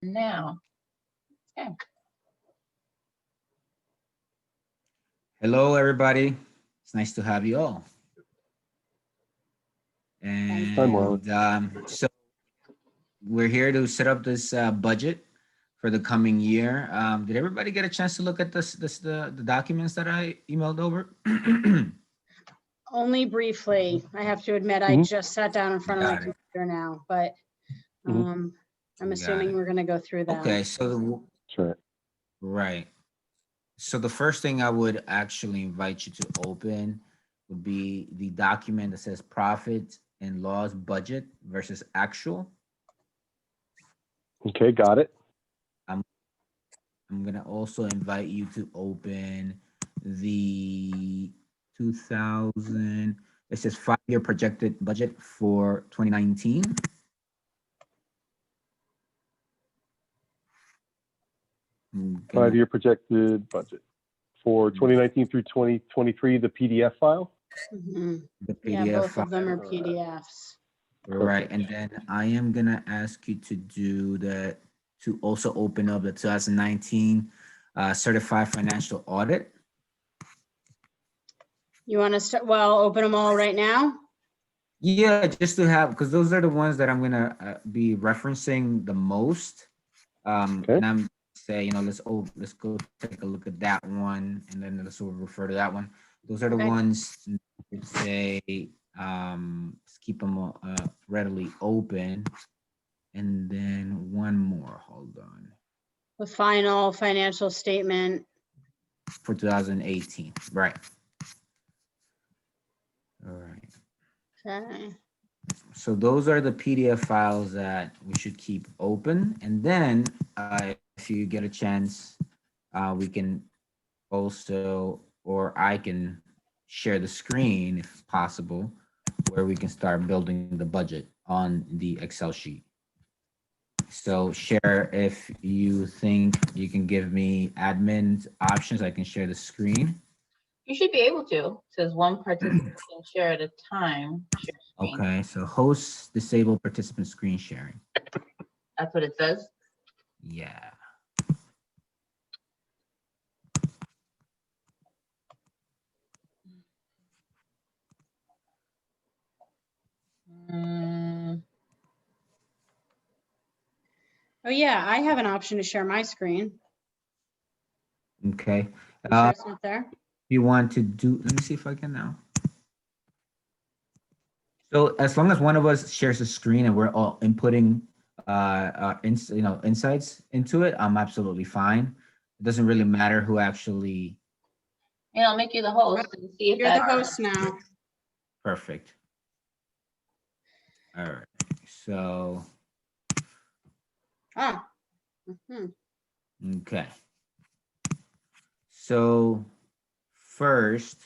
now. Okay. Hello, everybody. It's nice to have you all. And so we're here to set up this budget for the coming year. Did everybody get a chance to look at the documents that I emailed over? Only briefly. I have to admit, I just sat down in front of my Got it. computer now, but I'm assuming we're going to go through that. Okay, so Sure. right. So the first thing I would actually invite you to open would be the document that says profit and loss budget versus actual. Okay, got it. I'm gonna also invite you to open the 2000, it says 5-year projected budget for 2019. Okay. 5-year projected budget for 2019 through 2023, the PDF file. Mhm. The Yeah, PDF both of them are file. PDFs. Right, and then I am gonna ask you to do that, to also open up the 2019 certified financial audit. You want to start? Well, open them all right now. Yeah, just to have, because those are the ones that I'm gonna be referencing the most. Okay. And I'm say, let's go take a look at that one, and then let's refer to that one. Those are the Okay. ones that say, let's keep them readily open. And then one more, hold on, The final financial statement. for 2018, right? All right. Okay. So those are the PDF files that we should keep open. And then if you get a chance, we can also, or I can share the screen if possible, where we can start building the budget on the Excel sheet. So share, if you think you can give me admin options, I can share the screen. You should be able to. It says one participant can share at a time. Share screen. Okay, so host disable participant screen sharing. That's what it says. Yeah. Mm, Oh yeah, I have an option to share my screen. Okay. You sure it's not there? You want to do, let me see if I can now. So as long as one of us shares a screen and we're all inputting insights into it, I'm absolutely fine. It doesn't really matter who actually. yeah, I'll make you the host and see if You're the that. host now. Perfect. All right, so, Ah. Mhm. okay. So first,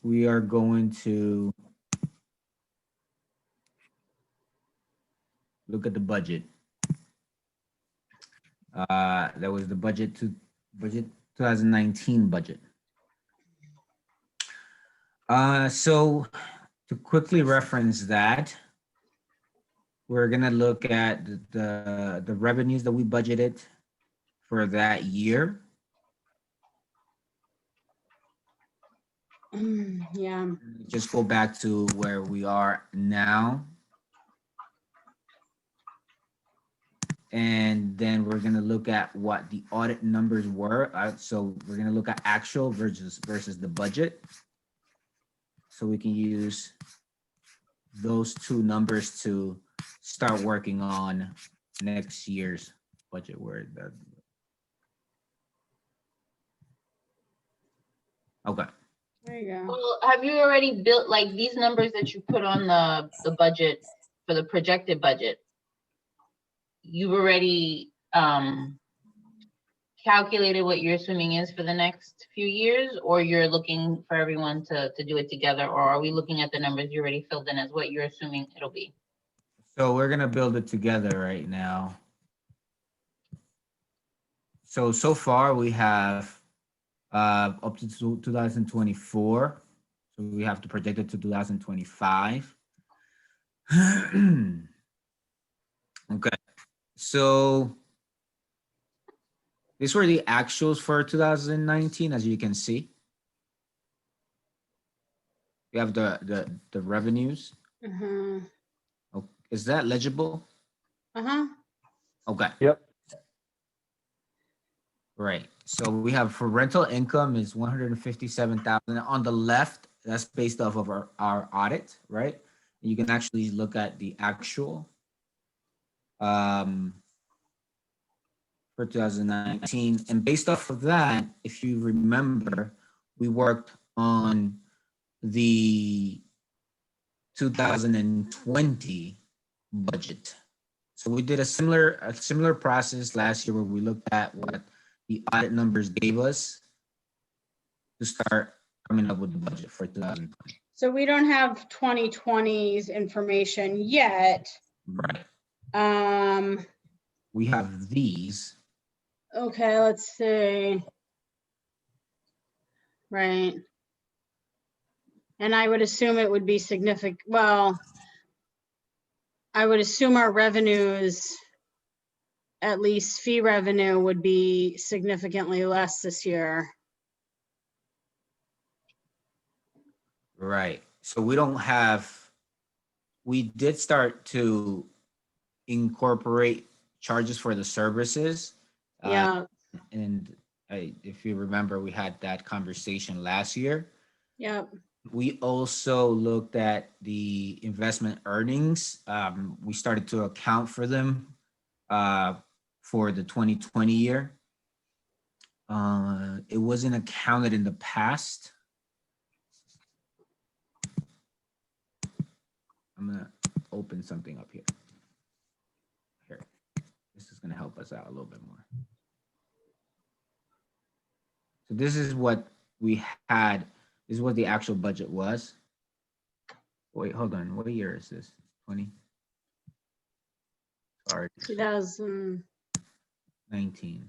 we are going to look at the budget. That was the budget 2019 budget. So to quickly reference that, we're gonna look at the revenues that we budgeted for that year. Yeah. Just go back to where we are now. And then we're gonna look at what the audit numbers were. So we're gonna look at actual versus the budget. So we can use those two numbers to start working on next year's budget. Where that. Okay. There you go. Well, have you already built like these numbers that you put on the budget for the projected budget? You've already calculated what your swimming is for the next few years, or you're looking for everyone to do it together, or are we looking at the numbers you already filled in as what you're assuming it'll be? So we're gonna build it together right now. So far we have up to 2024. So we have to project it to 2025. Okay. So these were the actuals for 2019, as you can see. We have the revenues. Uh-huh. Oh, is that legible? Uh-huh. Okay, Yep. right. So we have for rental income is 157,000. On the left, that's based off of our audit, right? You can actually look at the actual for 2019. And based off of that, if you remember, we worked on the 2020 budget. So we did a similar process last year where we looked at what the audit numbers gave us to start coming up with the budget for 2020. So we don't have 2020's information yet. Right. We have these. Okay, let's see. Right. And I would assume it would be significant. Well, I would assume our revenues, at least fee revenue, would be significantly less this year. Right. So we did start to incorporate charges for the services. Yeah, And if you remember, we had that conversation last year. yeah. We also looked at the investment earnings. We started to account for them for the 2020 year. It wasn't accounted in the past. I'm gonna open something up here. Here, this is gonna help us out a little bit more. So this is what we had. This is what the actual budget was. Wait, hold on. What year is this? 20? Sorry, 2000. 19.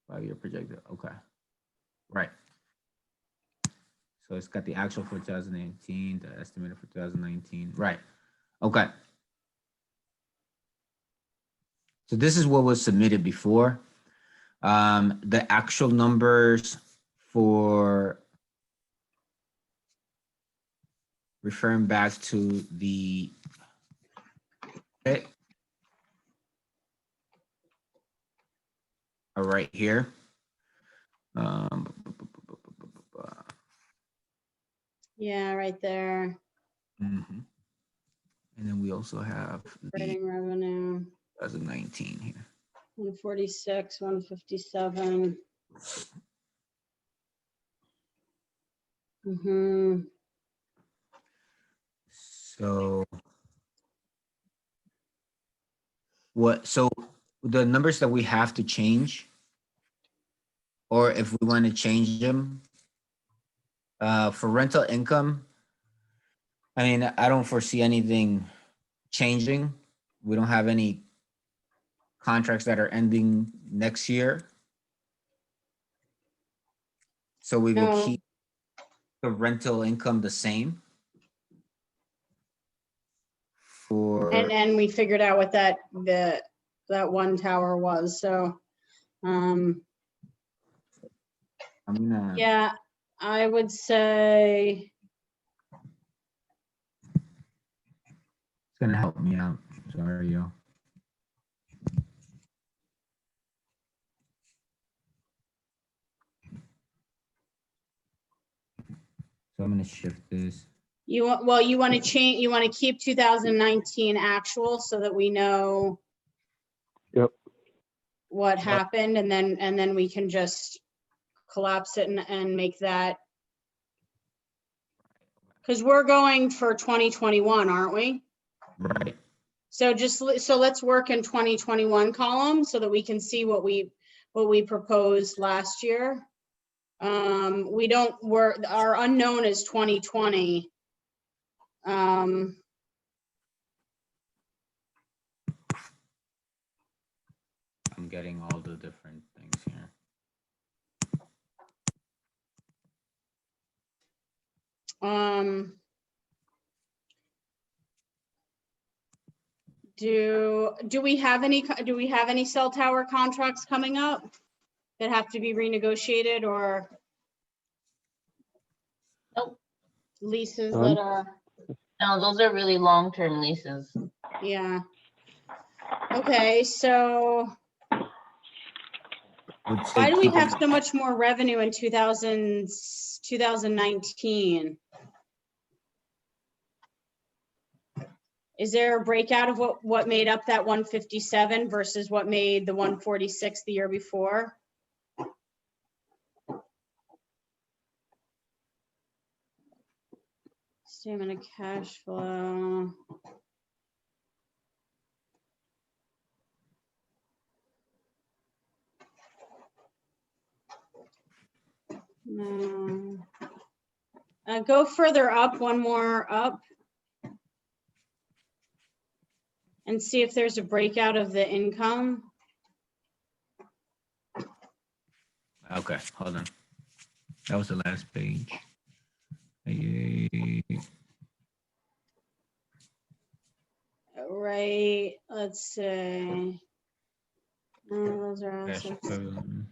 5-year projected. Okay. Right. So it's got the actual for 2018, the estimated for 2019. Right. Okay. So this is what was submitted before. The actual numbers for referring back to the are right here. Yeah, right there. And then we also have the Operating revenue, 2019 here. 146, 157. Mm-hmm. So so the numbers that we have to change, or if we want to change them, for rental income, I mean, I don't foresee anything changing. We don't have any contracts that are ending next year. So we will No. keep the rental income the same. And we figured out what that one tower was. So, I'm gonna, yeah, I would say, it's gonna help me out. Sorry, yo. So I'm gonna shift this. you want to change, you want to keep 2019 actual so that we know Yep. what happened, and then we can just collapse it and make that, because we're going for 2021, aren't we? Right. So let's work in 2021 column so that we can see what we proposed last year. Our unknown is 2020. I'm getting all the different things here. Do we have any cell tower contracts coming up that have to be renegotiated or Nope. leases None? that are, No, those are really long-term leases. yeah. Okay, so Would say why do we keep have it- so much more revenue in 2019? Is there a breakout of what made up that 157 versus what made the 146 the year before? Statement of cash flow. No. Go further up, one more up. And see if there's a breakout of the income. Okay, hold on. That was the last page. Right, let's see. No, those are Cash assets. equivalent.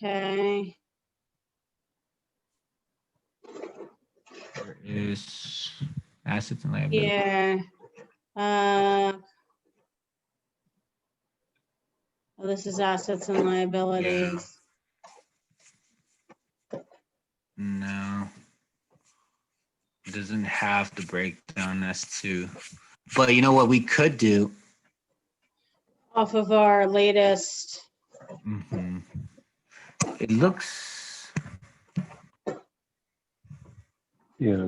Okay, There is assets and liabilities. yeah. Oh, this is assets and liabilities. No. It doesn't have the breakdown as to, but you know what we could do? Off of our latest, Mhm. It looks, Yeah,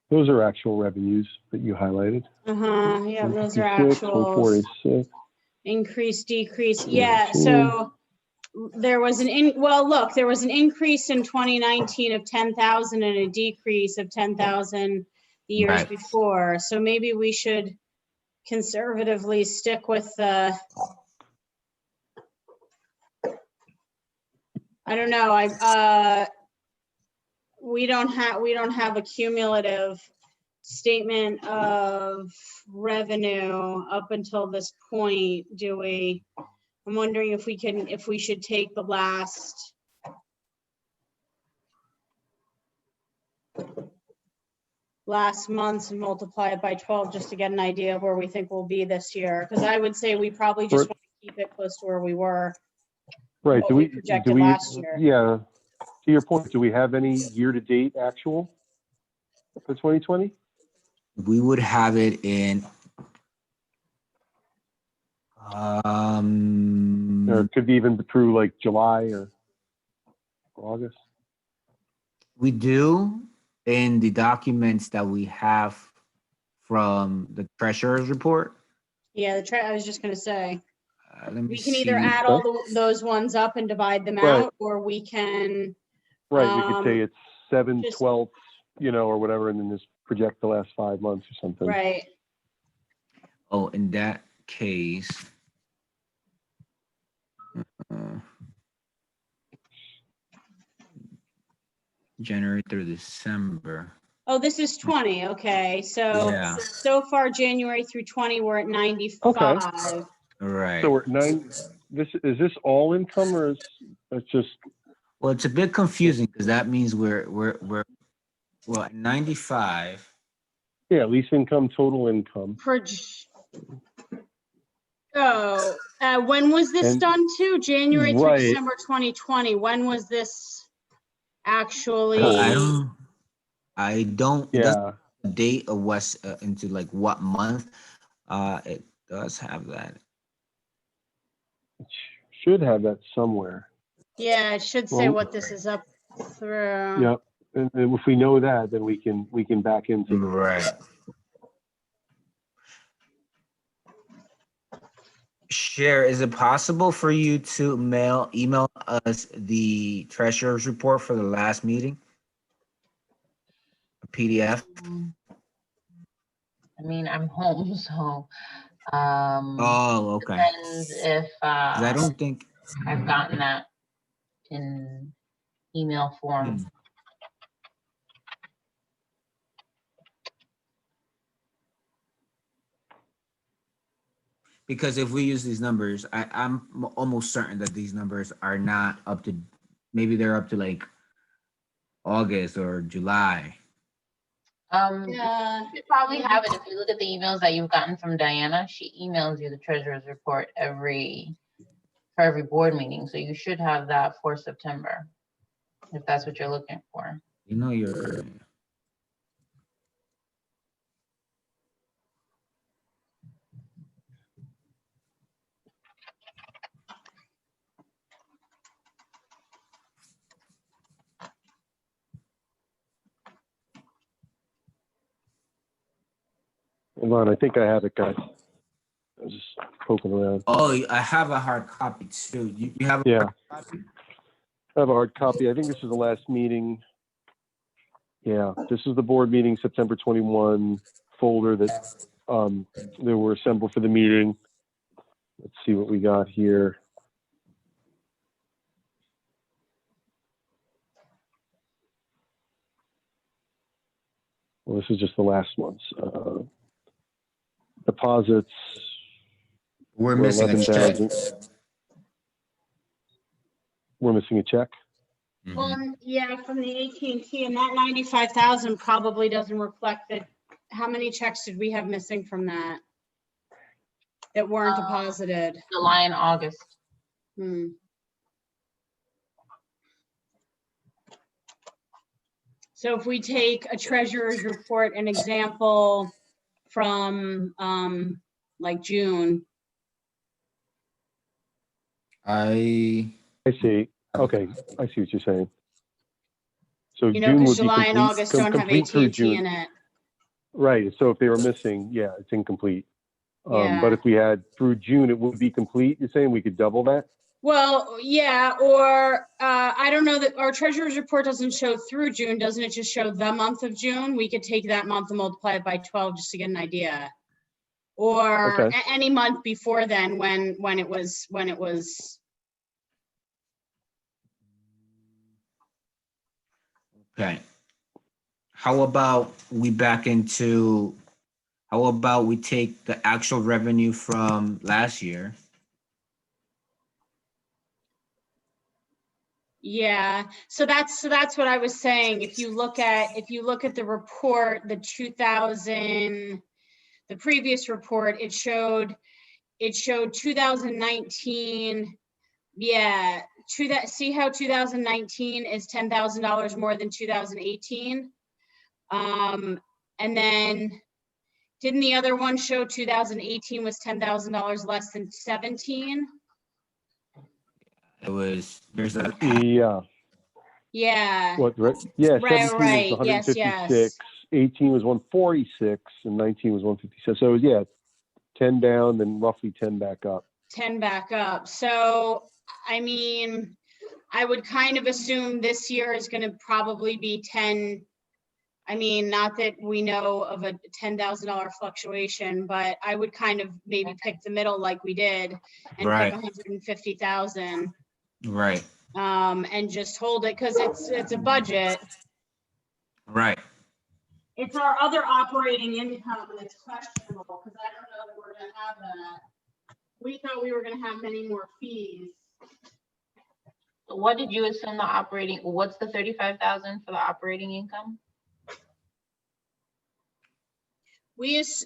those are actual revenues that you highlighted. yeah, those are 156, actuals. 146. Increase, decrease, Yeah, yeah, so there was look, there was an increase in 2019 of 10,000 and a decrease of 10,000 the years Right. before. So maybe we should conservatively stick with the, I don't know, we don't have a cumulative statement of revenue up until this point, do we? I'm wondering if we should take the last month's and multiply it by 12 just to get an idea of where we think we'll be this year. Because I would say we probably just want to keep it close to where we were. Right, what do we we, projected last year. yeah, to your point, do we have any year-to-date actual for 2020? we would have it in, Or it could be even through like July or August? we do in the documents that we have from the treasurer's report. Yeah, I was just gonna say, Let me we can either see. add all those ones up and divide them Right. out, or we can, Right, we could say it's 7 just- 12, or whatever, and then just project the last 5 months or something. right, Oh, in that case. uh, January through December. oh, this is 20, okay, Yeah. so far, January through 20, we're at 95. Right. So we're at 9, is this all income or is it's just, Well, it's a bit confusing because that means we're well at 95. yeah, lease income, total income? When was this And- done to? January through Right. December 2020, when was this actually? I don't. It doesn't Yeah, date of what's into like what month. It does have that. it should have that somewhere. Yeah, it should say Well- what this is up through. Yep, and if we know that, then we can back into it. Right. Cher, is it possible for you to email us the treasurer's report for the last meeting? A PDF? I mean, I'm home, so, Oh, okay. 'Cause depends if, I don't think, I've gotten that in email form. because if we use these numbers, I'm almost certain that these numbers are not up to, maybe they're up to like August or July. Yeah. You should probably have it if you look at the emails that you've gotten from Diana. She emails you the treasurer's report for every board meeting. So you should have that for September, if that's what you're looking for. You know, you're, Hold on, I think I have it, guys. I was just poking around. oh, I have a hard copy too. You have a Yeah. hard copy? I have a hard copy. I think this is the last meeting. Yeah, this is the board meeting, September 21 folder that they were assembled for the meeting. Let's see what we got here. Well, this is just the last ones. Deposits. We're were missing a check. 11,000. We're missing a check. Mhm. Well, yeah, from the AT&T, and that 95,000 probably doesn't reflect that. How many checks did we have missing from that? That weren't deposited? July and August. Hmm. So if we take a treasurer's report, an example from like June, I see. Okay, I see what you're saying. So you know, June because would be July and complete, August don't have complete through AT&T June. in it. Right. So if they were missing, yeah, it's incomplete. Yeah. But if we had through June, it would be complete. You're saying we could double that? Well, yeah, or I don't know that our treasurer's report doesn't show through June. Doesn't it just show the month of June? We could take that month and multiply it by 12 just to get an idea. Or Okay. any month before then when it was. okay. How about we take the actual revenue from last year? Yeah, so that's what I was saying. If you look at the report, the previous report, it showed 2019. Yeah, see how 2019 is $10,000 more than 2018. And then didn't the other one show 2018 was $10,000 less than 17? It was, there's a, Yeah. Yeah. What? Right. Yeah. Right, 17 right. was Yes, 156. yes. 18 was 146, and 19 was 156. So it was, yeah, 10 down, then roughly 10 back up. 10 back up. So, I mean, I would kind of assume this year is going to probably be 10. I mean, not that we know of a $10,000 fluctuation, but I would kind of maybe pick the middle like we did and Right. pick 150,000 right, and just hold it because it's a budget. right. It's our other operating income that's questionable because I don't know that we're going to have that. We thought we were going to have many more fees. What did you assume the operating, what's the 35,000 for the operating income?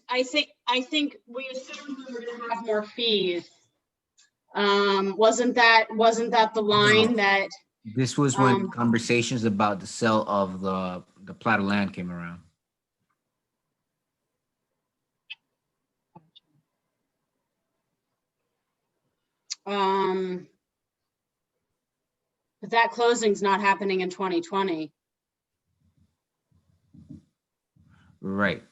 I think we assumed we were going to have more fees. Wasn't that the line that? This was when conversations about the sale of the plot of land came around. But that closing's not happening in 2020. Right.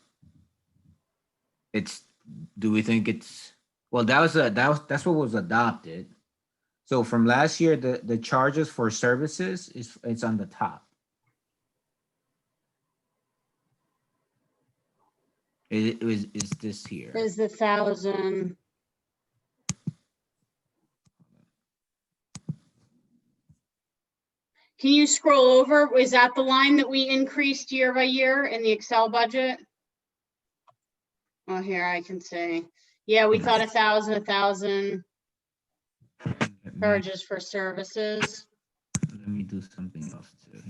Do we think it's, well, that's what was adopted. So from last year, the charges for services it's on the top. Is this here? Is the 1,000. Can you scroll over? Is that the line that we increased year by year in the Excel budget? Oh, here I can say. Yeah, we thought 1,000 Let me, charges for services. let me do something else too. here.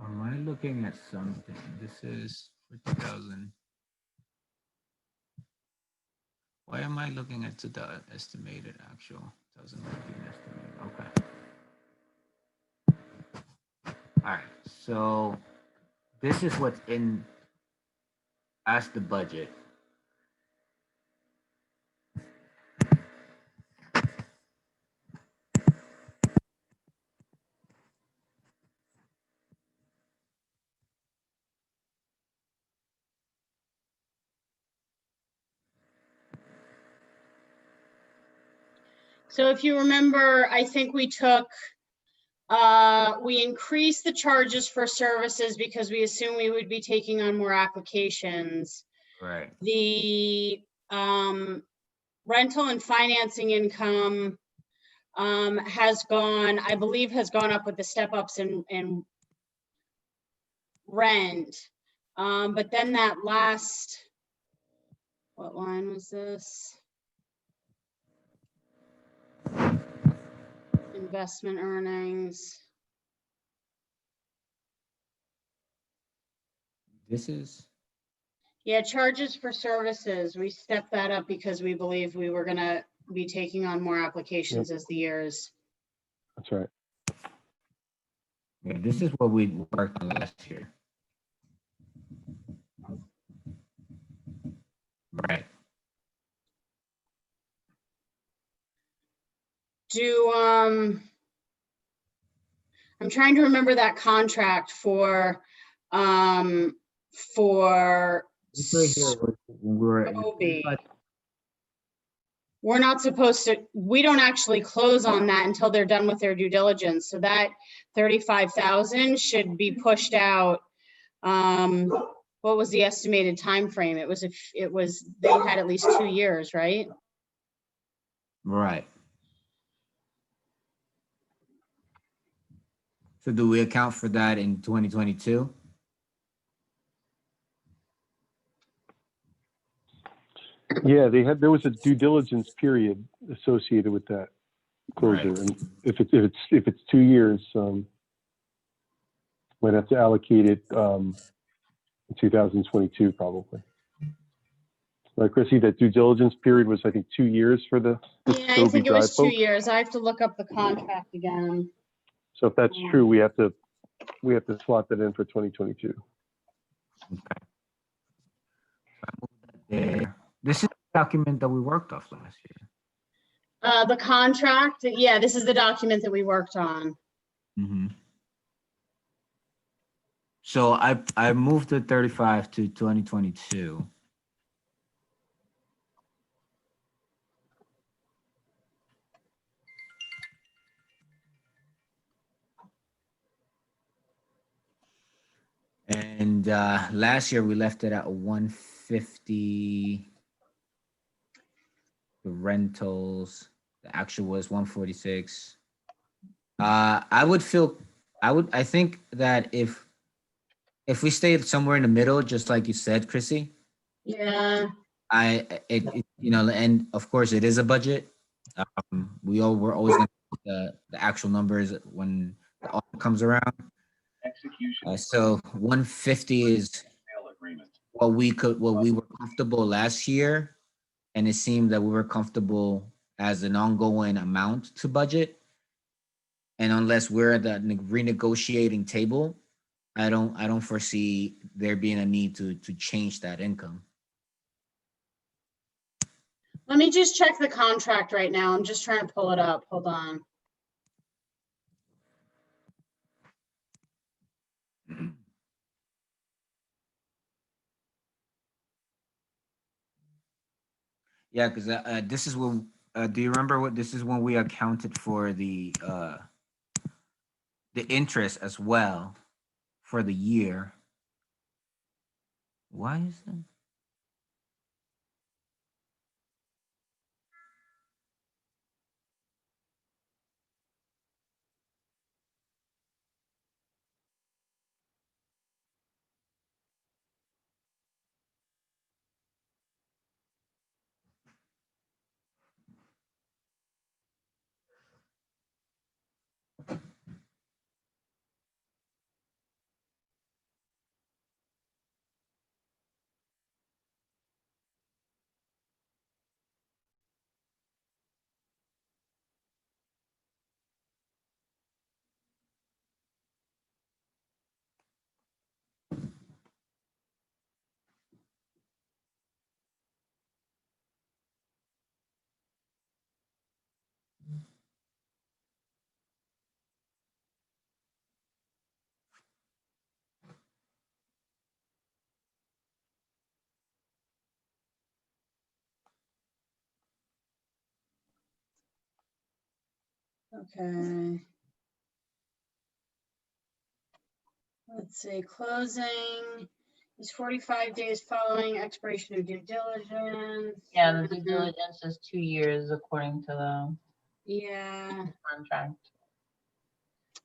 Am I looking at something? This is for 2000. Why am I looking at the estimated actual 2019 estimate? Okay. All right. So this is what's in as the budget. So if you remember, I think we increased the charges for services because we assumed we would be taking on more applications. Right. The rental and financing income has gone, I believe, has gone up with the step ups in rent. But then that last, what line was this? Investment earnings. This is Yeah, charges for services. We stepped that up because we believe we were gonna be taking on more applications as the years. That's right. yeah, this is what we worked on last year. Right. I'm trying to remember that contract for This right here was we're Scobie. We're not supposed to, we don't actually close on that until they're done with their due diligence. So that 35,000 should be pushed out. What was the estimated time frame? It was, they had at least 2 years, right? right. So do we account for that in 2022? Yeah, there was a due diligence period associated with that closure. Right. And if it's 2 years, might have to allocate it in 2022 probably. Like Chrissy, that due diligence period was, I think, 2 years for the Yeah, I Scobie think it Drive was 2 folks. years. I have to look up the contract again. So if that's true, we have to slot that in for 2022. There. This is the document that we worked off last year. The contract, yeah, this is the document that we worked on. Mm-hmm. So I moved the 35 to 2022. And last year we left it at 150. The rentals, the actual was 146. I think that if we stayed somewhere in the middle, just like you said, Chrissy, Yeah, and of course it is a budget. We're always going to put the actual numbers when the audit comes around. So 150 is what we were comfortable last year, and it seemed that we were comfortable as an ongoing amount to budget. And unless we're at the renegotiating table, I don't foresee there being a need to change that income. let me just check the contract right now. I'm just trying to pull it up. Hold on. Yeah, because this is do you remember what this is when we accounted for the interest as well for the year? Why is that? Okay. Let's see, closing is 45 days following expiration of due diligence. Yeah, and the due diligence is 2 years according to the Yeah, contract.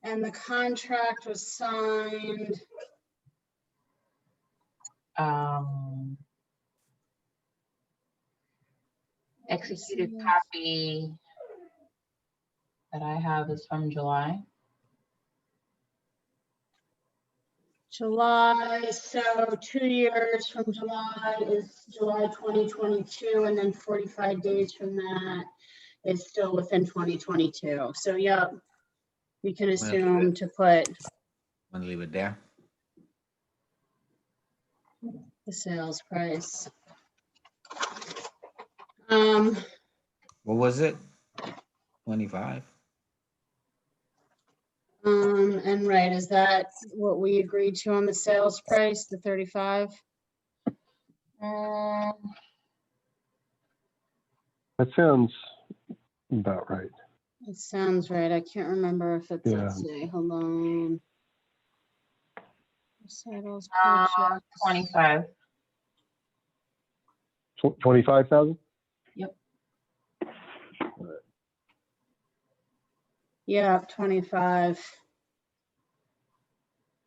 and the contract was signed. Executed Yes. copy that I have is from July. July, so 2 years from July is July 2022, and then 45 days from that is still within 2022. So, yep, we can assume to put Want to leave it there? the sales price. What was it? 25. And right, is that what we agreed to on the sales price, the 35? That sounds about right. It sounds right. I can't remember if it's, let's see, hold on. Sales purchase. 25. 25,000? Yeah, 25.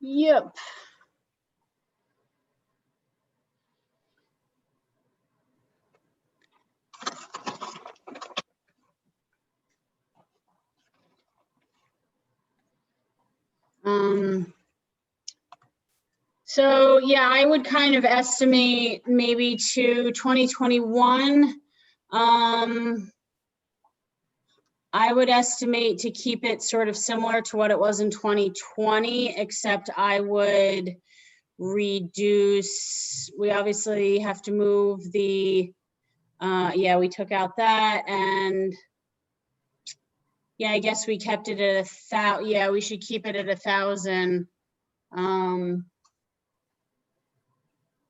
Yep. So yeah, I would kind of estimate maybe to 2021. I would estimate to keep it sort of similar to what it was in 2020, except I would reduce, we obviously have to move the, yeah, we took out that, and yeah, I guess we kept it at 1,000. Yeah, we should keep it at 1,000.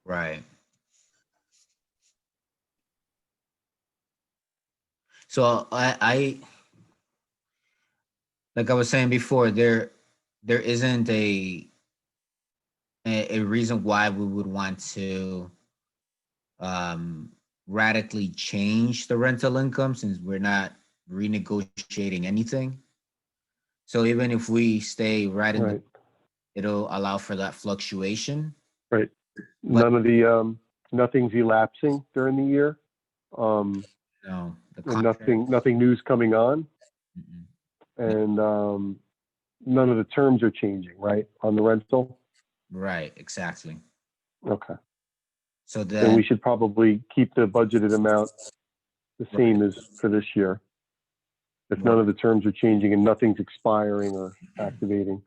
Right. So I like I was saying before, there isn't a reason why we would want to radically change the rental income since we're not renegotiating anything. So even if we stay right in Right, it'll allow for that fluctuation. right. None of the, nothing's elapsing during the year. No, the And contract. nothing new's coming on, Mm-mm. and none of the terms are changing, right, on the rental? Right, exactly. Okay. So Then then we should probably keep the budgeted amount the same as for this year. If none of the terms are changing and nothing's expiring or activating.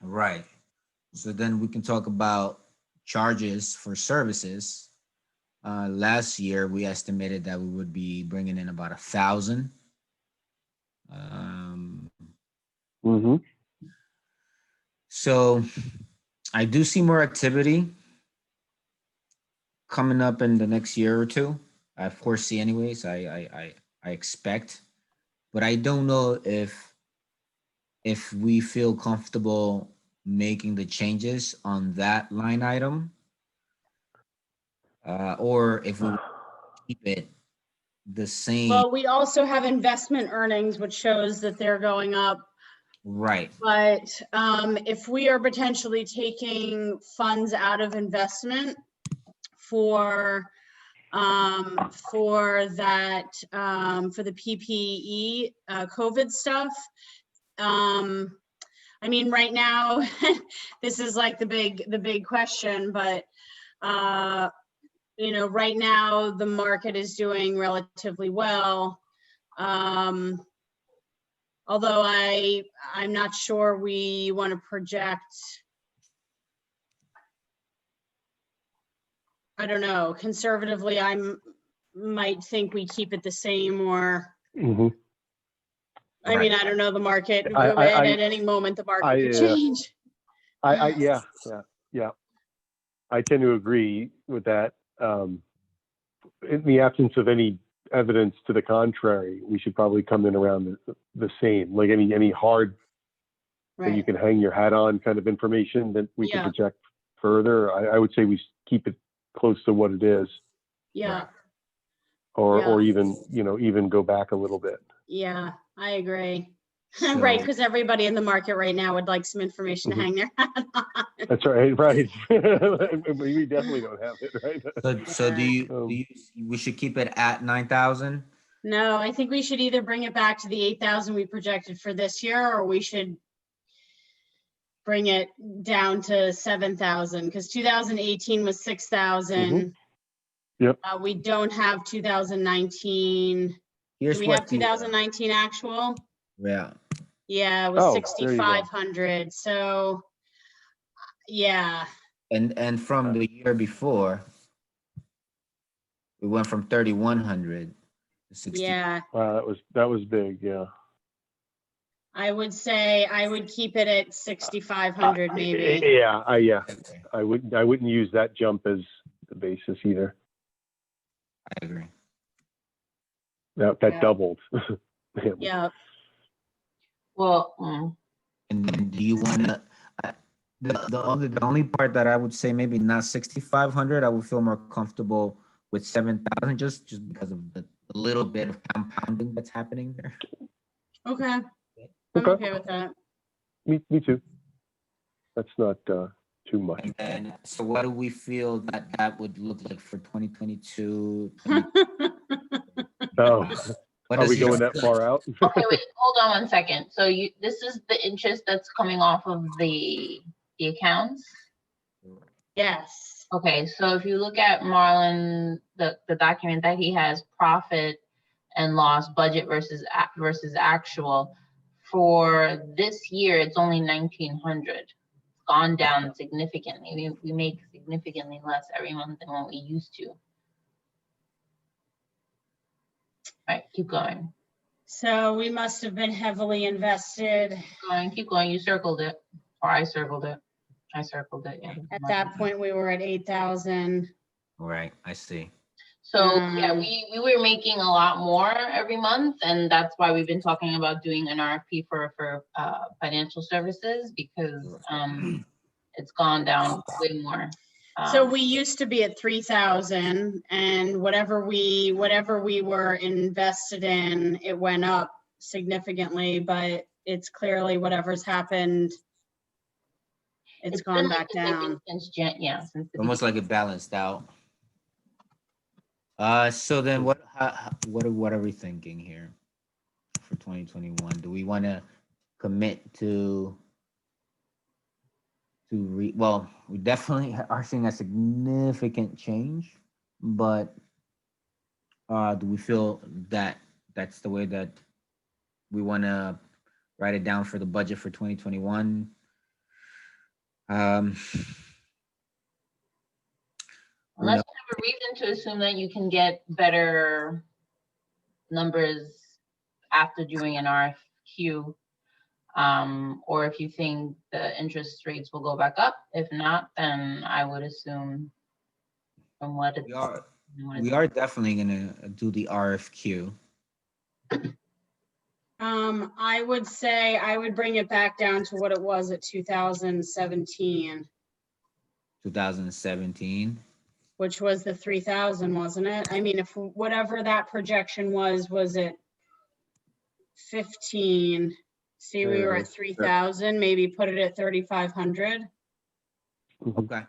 right. So then we can talk about charges for services. Last year, we estimated that we would be bringing in about 1,000. Mm-hmm. So I do see more activity coming up in the next year or two. I foresee anyways. I I expect, but I don't know if we feel comfortable making the changes on that line item, or if we keep it the same. Well, we also have investment earnings, which shows that they're going up. Right. But if we are potentially taking funds out of investment for that, for the PPE, COVID stuff, I mean, right now, this is like the big question, but you know, right now the market is doing relatively well. Although I'm not sure we want to project. I don't know, conservatively, might think we keep it the same, or, Mhm. I mean, I don't know, the market, I- at any moment, the market could change. Yeah. I tend to agree with that. In the absence of any evidence to the contrary, we should probably come in around the same, like any hard that you Right, can hang your hat on kind of information that we can Yeah. project further. I would say we keep it close to what it is, yeah, or Yeah. even, even go back a little bit. yeah, I agree. So, Right, because everybody in the market right now would like some information to Mhm. hang their hat on. That's right, right. We definitely don't have it, right? so do you, we should keep it at 9,000? No, I think we should either bring it back to the 8,000 we projected for this year, or we should bring it down to 7,000, because 2018 was 6,000. Yep. We don't have 2019. Here's Do we what have 2019 actual? yeah. Yeah, it was Oh, there you go. 6,500. So, yeah, And from the year before, we went from 3,100 to 60. yeah. Wow, that was big, yeah. I would say I would keep it at 6,500 maybe. Yeah, Okay, I wouldn't use that jump as the basis either. I agree. That Yeah. doubled. Yeah. Well, And then do you want to, the only part that I would say maybe not 6,500, I would feel more comfortable with 7,000, just because of the little bit of compounding that's happening there. Okay. I'm Okay. okay with that. Me too. That's not too much. And then, so what do we feel that would look like for 2022? Oh, What are is we your going that far out? okay, wait, hold on one second. So this is the interest that's coming off of the accounts? Yes. Okay, so if you look at Marlon, the document that he has, profit and loss budget versus actual, for this year, it's only 1,900. It's gone down significantly. We make significantly less every month than what we used to. All right, keep going. So we must have been heavily invested. Keep going. You circled it, or I circled it. Yeah. At that point, we were at 8,000. Right, I see. So yeah, we were making a lot more every month, and that's why we've been talking about doing an RFP for financial services, because it's gone down way more. So we used to be at 3,000, and whatever we were invested in, it went up significantly, but it's clearly whatever's happened, it's been gone like back the same down. since since the Almost like it balanced out. So then what are we thinking here for 2021? Do we want to commit to well, we definitely are seeing a significant change, but do we feel that that's the way that we want to write it down for the budget for 2021? Unless you have a reason to assume that you can get better numbers after doing an RFQ, or if you think the interest rates will go back up. If not, then I would assume from what it's. We are definitely gonna do the RFQ. I would say I would bring it back down to what it was at 2017, 2017. which was the 3,000, wasn't it? I mean, if whatever that projection was it 15? See, we were at 3,000, maybe put it at 3,500. Mhm. Okay.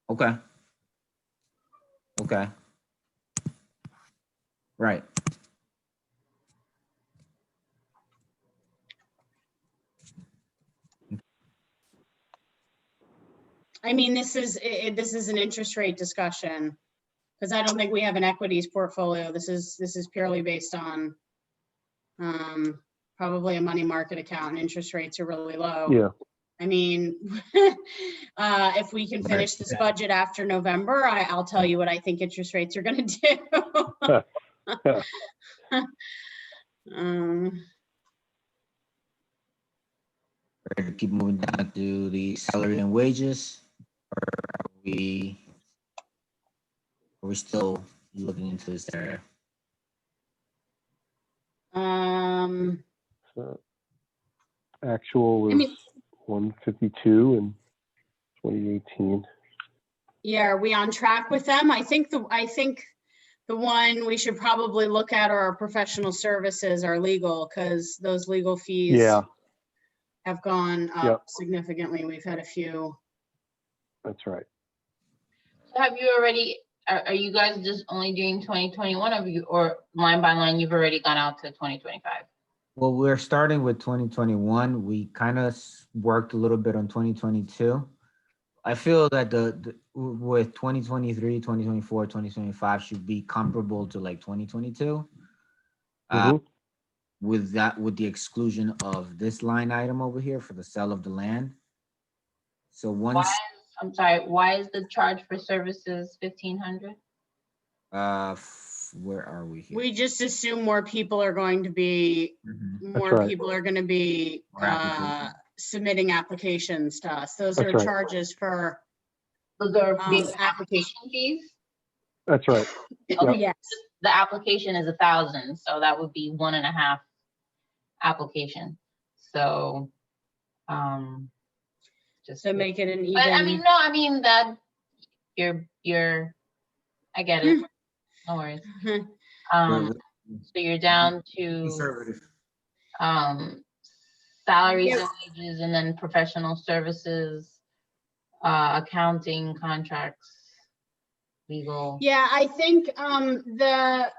Okay. Okay. Right. I mean, this is an interest rate discussion, because I don't think we have an equities portfolio. This is purely based on probably a money market account, and interest rates are really low. Yeah, I mean, if we can finish this budget after November, I'll tell you what I think interest rates are going to do. Ready to keep moving down to the salary and wages, or are we still looking into this area? so actual I was mean, 152 in 2018. yeah, are we on track with them? I think the one we should probably look at are our professional services, our legal, because those legal fees Yeah, have gone up Yep. significantly. We've had a few. that's right. So have you already, are you guys just only doing 2021 or line by line, you've already gone out to 2025? Well, we're starting with 2021. We kind of worked a little bit on 2022. I feel that with 2023, 2024, 2025 should be comparable to like 2022. Mhm. With the exclusion of this line item over here for the sale of the land. So once, I'm sorry, why is the charge for services 1,500? where are we here? We just assume more people are going to be Mhm. That's right. More applications. submitting applications to us. Those That's are right. charges for Those are the Um, application fees? That's right. Okay, yes. the application is 1,000, so that would be 1.5 application. So, just. To make it an But I mean, even. no, I mean that you're, I get it. No worries. So you're down to Conservative. salaries Yep. and wages, and then professional services, accounting, contracts, legal. Yeah, I think the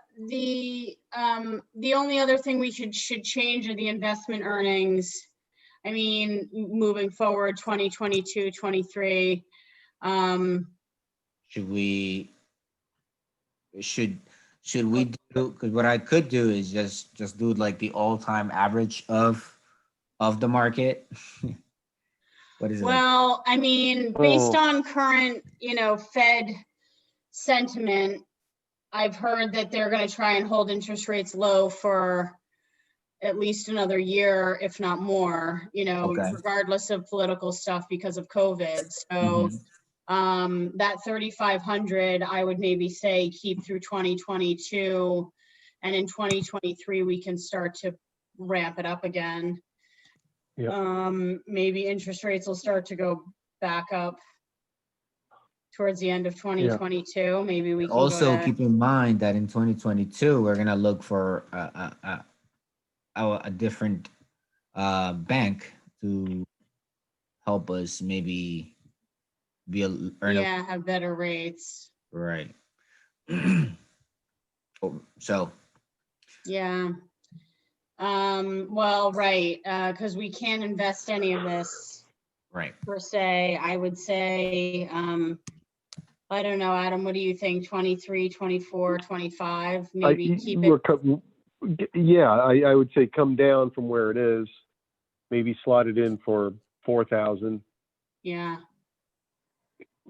only other thing we should change are the investment earnings. I mean, moving forward, 2022, 23. Should we do, because what I could do is just do like the all-time average of the market. What is it like? Well, I mean, based on current, Fed sentiment, I've heard that they're going to try and hold interest rates low for at least another year, if not more, Okay. regardless of political stuff because of COVID. So Mhm. that 3,500, I would maybe say keep through 2022. And in 2023, we can start to ramp it up again. Yep. Maybe interest rates will start to go back up towards the end of 2022. Maybe we can Also go to, keep in mind that in 2022, we're gonna look for a different bank to help us maybe earn a have better rates. right. So Yeah. Well, right, because we can't invest any of this right. per se. I would say, I don't know, Adam, what do you think? 23, 24, 25, maybe keep it. Yeah, I would say come down from where it is, maybe slot it in for 4,000, Yeah.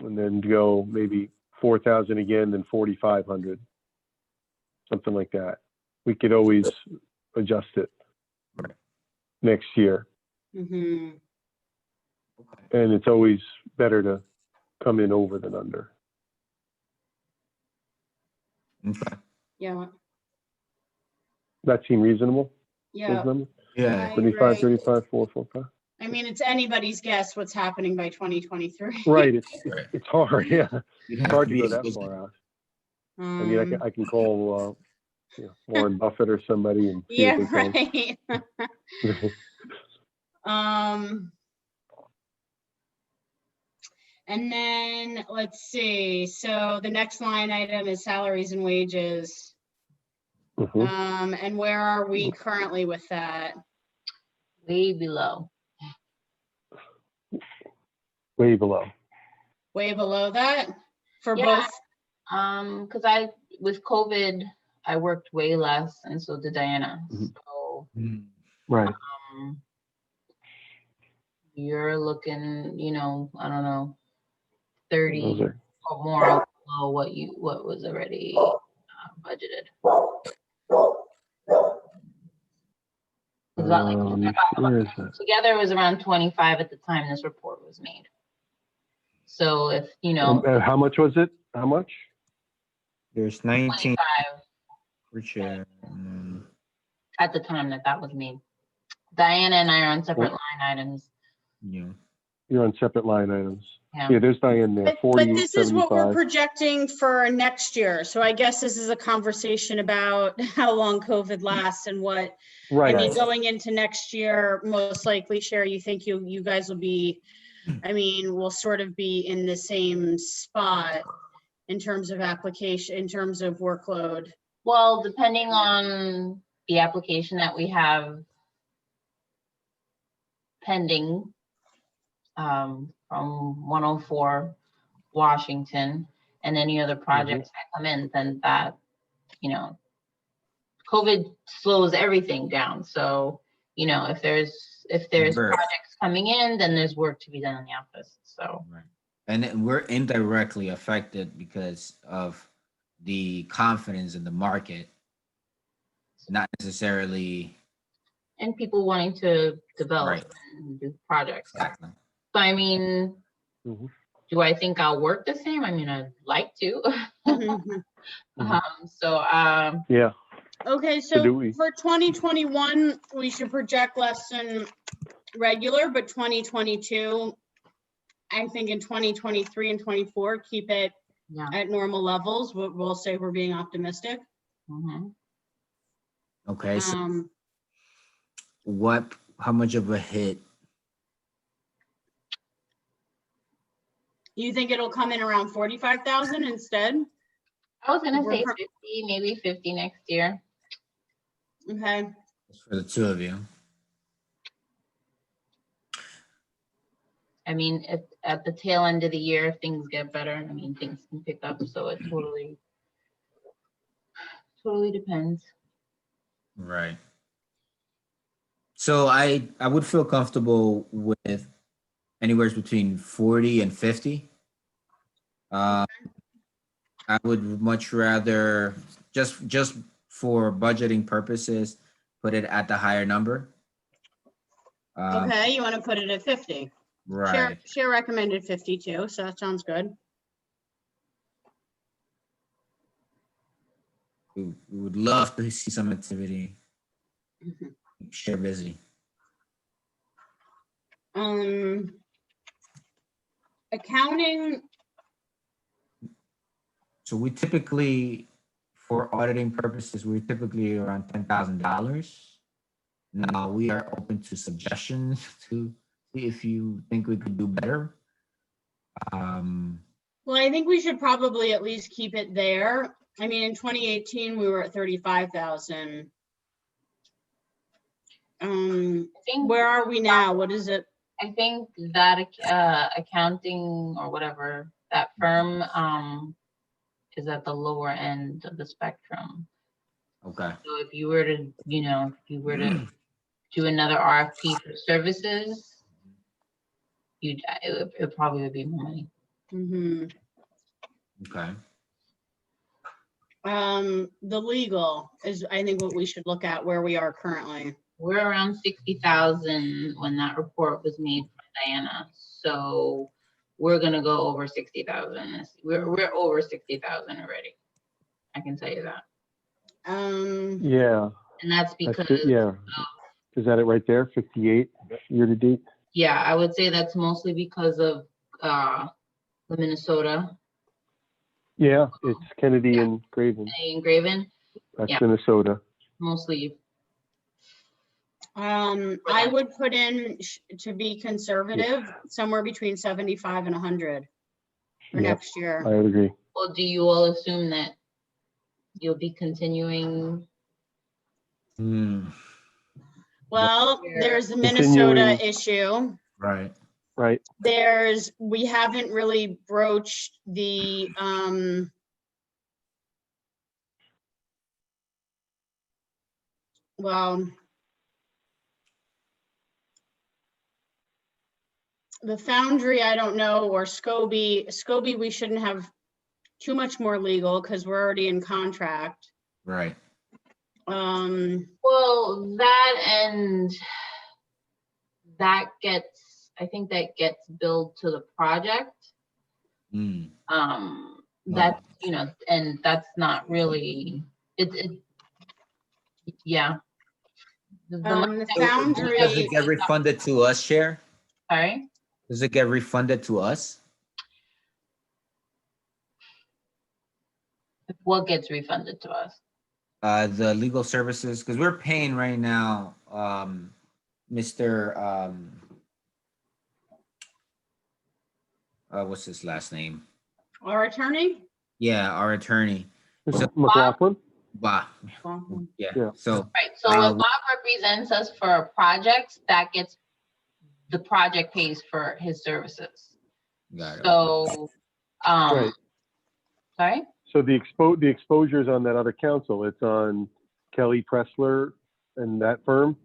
and then go maybe 4,000 again, then 4,500, something like that. We could always adjust it Right. next year, Mm-hmm. Okay. and it's always better to come in over than under. Okay. Yeah. That seem reasonable? Yeah, Those numbers? Yeah, I 35, agree. 35, 445? I mean, it's anybody's guess what's happening by 2023. Right, Right. it's hard, yeah. you'd It's have hard to to be go that explicit. far out. I mean, Um, I can call, Warren Buffett or somebody and see yeah, what they tell us. right. And then let's see. So the next line item is salaries and wages. Mhm. And where are we currently with that? Way below. Way below. Way below that for Yeah. both? Because with COVID, I worked way less, and so did Diana. Mhm. So Right. you're looking, I don't know, 30 Those are, or more below what was already budgeted. It's about where is that? together it was around 25 at the time this report was made. So if How much was it? How much? There's 19 25 per share. at the time that was made. Diana and I are on separate Well- line items. Yeah. You're on separate line items. Yeah. Yeah, there's Diane there, But 40, this is what we're 75. projecting for next year. So I guess this is a conversation about how long COVID lasts and what, I Right. mean, going into next year, most likely, Sherry, you think you guys will be, I mean, we'll sort of be in the same spot in terms of application, in terms of workload. Well, depending on the application that we have pending from 104 Washington and any other projects that come in, then that, COVID slows everything down. So, if there's Sure. projects coming in, then there's work to be done in the office. So, Right. And then we're indirectly affected because of the confidence in the market, not necessarily. and people wanting to develop Right. and do projects. Exactly. So, I mean, Mhm. do I think I'll work the same? I mean, I'd like to. Yeah. Okay, So do so we. for 2021, we should project less than regular, but 2022, I think in 2023 and 24, keep it Yeah. at normal levels. We'll say we're being optimistic. Mhm. Okay. So Um, how much of a hit? you think it'll come in around 45,000 instead? I was gonna say We're- 50, maybe 50 next year. Okay, For the two of you. I mean, if at the tail end of the year, if things get better, I mean, things can pick up. So it totally depends. Right. So I would feel comfortable with anywhere between 40 and 50. I would much rather just for budgeting purposes put it at the higher number. okay, you want to put it at 50? Right. Chair recommended 52, so that sounds good. We would love to see some activity. Share busy. Accounting, So we typically, for auditing purposes, we're typically around $10,000. Now we are open to suggestions to see if you think we could do better. well, I think we should probably at least keep it there. I mean, in 2018, we were at 35,000. I think Where are we now? What is it? I think that accounting or whatever, that firm is at the lower end of the spectrum. Okay. So if you were to, do another RFP for services, it probably would be more money. Mhm. Okay. The legal is, I think, what we should look at where we are currently. We're around 60,000 when that report was made from Diana. So we're gonna go over 60,000. We're over 60,000 already. I can tell you that. Yeah. And that's That's because, it, yeah. Is that it right there? 58 year to date? yeah, I would say that's mostly because of the Minnesota Yeah, it's Kennedy and Graven. engraven, That's Yeah. Minnesota. mostly. I would put in, to be conservative, somewhere between 75 and 100 for Yep. next year. I would agree. Well, do you all assume that you'll be continuing? Hmm, Well, Yeah. there's the Minnesota Continuing. issue. right. Right. We haven't really broached the, well, the Foundry, I don't know, or Scobie, we shouldn't have too much more legal because we're already in contract. Right. Well, that gets, I think that gets billed to the project. Mm. That, and that's not really, yeah. The money The that- Foundry, Does it get refunded to us, Cher? Sorry? Does it get refunded to us? What gets refunded to us? The legal services, because we're paying right now, Mr. What's his last name? our attorney? Yeah, our attorney. So, McLaughlin? bah, yeah. Yeah. So, Right, so when Bob represents us for a project, the project pays for his services. got it. So, Right. sorry? So the exposure's on that other council. It's on Kelly Pressler and that firm,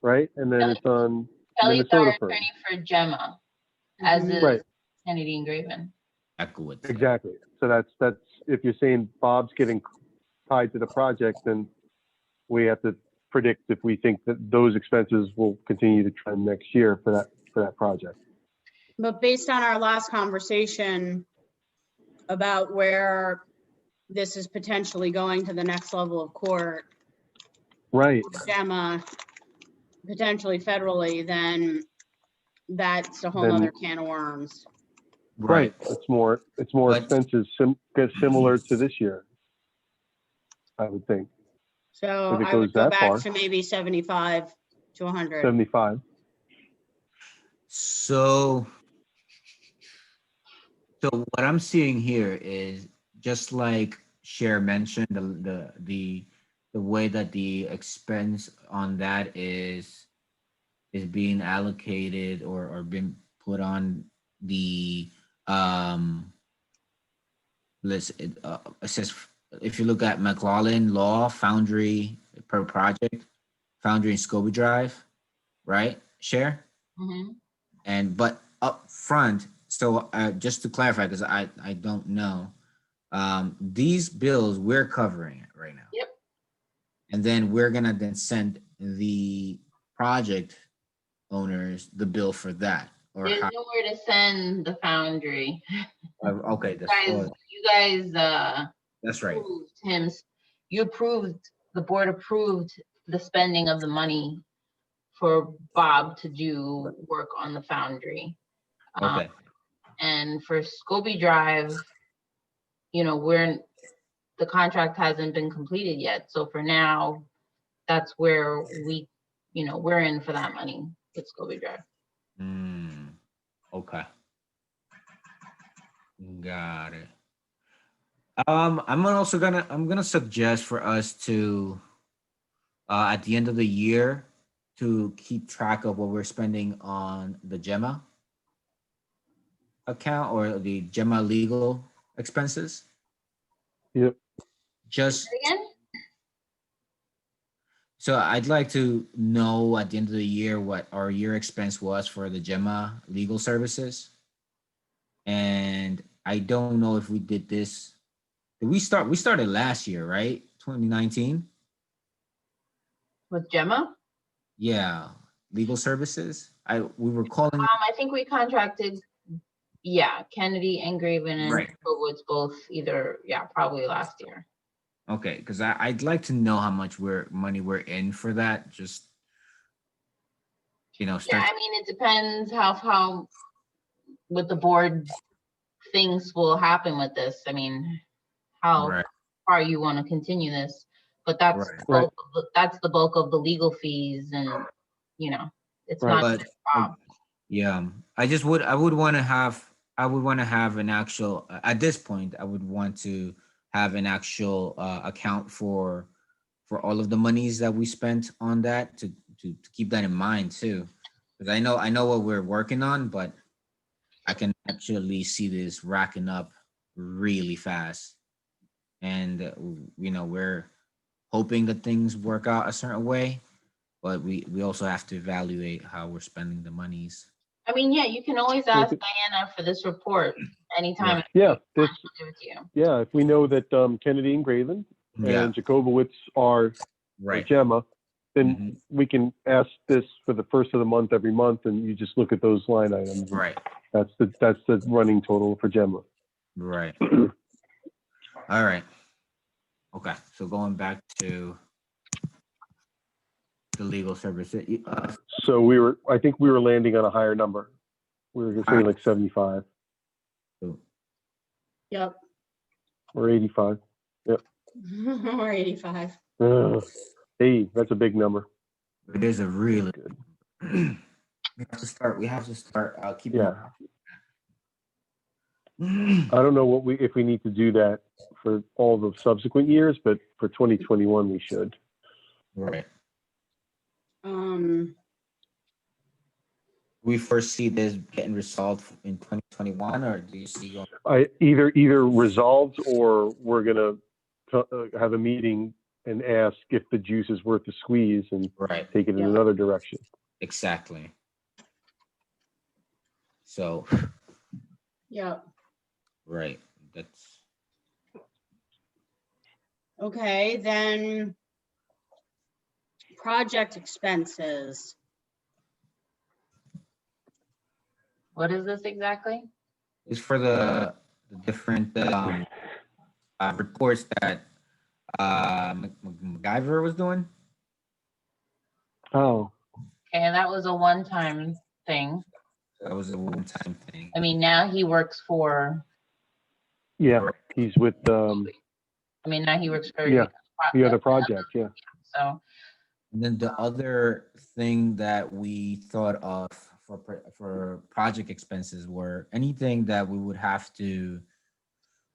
right? And then it's on Kelly's our Minnesota firm. attorney for Gemma, as Mhm. is Right. Kennedy and Graven. Echoed. Exactly. So that's if you're saying Bob's getting tied to the project, then we have to predict if we think that those expenses will continue to trend next year for that project. But based on our last conversation about where this is potentially going to the next level of court, Right. Gemma, potentially federally, then that's a whole Then- nother can of worms. Right. It's more But- expenses similar to this year, I would think. So If it I would goes go that back far. to maybe 75 to 100. 75. So what I'm seeing here is just like Cher mentioned, the way that the expense on that is being allocated or been put on the list. It says if you look at McLaughlin Law Foundry per project, Foundry and Scobie Drive, right? Cher? Mhm. But up front, so just to clarify, because I don't know, these bills we're covering it right now. Yep. And then we're gonna then send the project owners the bill for that. Or There's how, nowhere to send the Foundry. okay, You guys, that's right. approved the board approved the spending of the money for Bob to do work on the Foundry. Okay. And for Scobie Drive, the contract hasn't been completed yet. So for now, that's where we're in for that money with Scobie Drive. Okay. Got it. I'm gonna suggest for us to at the end of the year to keep track of what we're spending on the Gemma account or the Gemma legal expenses. Yep. Just Again? so I'd like to know at the end of the year what our year expense was for the Gemma legal services. And I don't know if we did this. Did we started last year, right? 2019? With Gemma? Yeah, legal services. We were calling I think we contracted, Kennedy and Graven and Right. Woods both probably last year. Okay, because I'd like to know how much money we're in for that. Just Yeah, start. I mean, it depends how what the board thinks will happen with this. I mean, how Right. far you want to continue this, but that's Right. Right. that's the bulk of the legal fees, and it's Right. not But just Bob. yeah, I would want to have an actual at this point. I would want to have an actual account for all of the monies that we spent on that to keep that in mind too, because I know what we're working on, but I can actually see this racking up really fast, and we're hoping that things work out a certain way, but we also have to evaluate how we're spending the monies. I mean, yeah, you can always Well, ask Diana for this report anytime. Right. Yeah, this, She'll give it to you. yeah, if we know that Kennedy and Graven Yeah. and Jacobowitz are Right. Gemma, then Mhm. we can ask this for the first of the month every month, and you just look at those line items. Right. That's the running total for Gemma. Right. All right. Okay. So going back to the legal service. So I think we were landing on a higher number. We were saying like 75 Yep. or 85. Or 85. Hey, that's a big number. It is a really Good. we have to start keeping. Yeah. I don't know if we need to do that for all the subsequent years, but for 2021 we should. Right. Um, We foresee this getting resolved in 2021, or do you see going? Either resolved, or we're gonna have a meeting and ask if the juice is worth the squeeze and Right. take it in Yeah. another direction. Exactly. So, yep. right. That's Okay, then project expenses. What is this exactly? it's for the different reports that MacGyver was doing. Oh, Okay, and that was a one-time thing. That was a one-time thing. I mean, now he works for. yeah, he's with I mean, now he works for. yeah, the other project, yeah. So. And then the other thing that we thought of for project expenses were anything that we would have to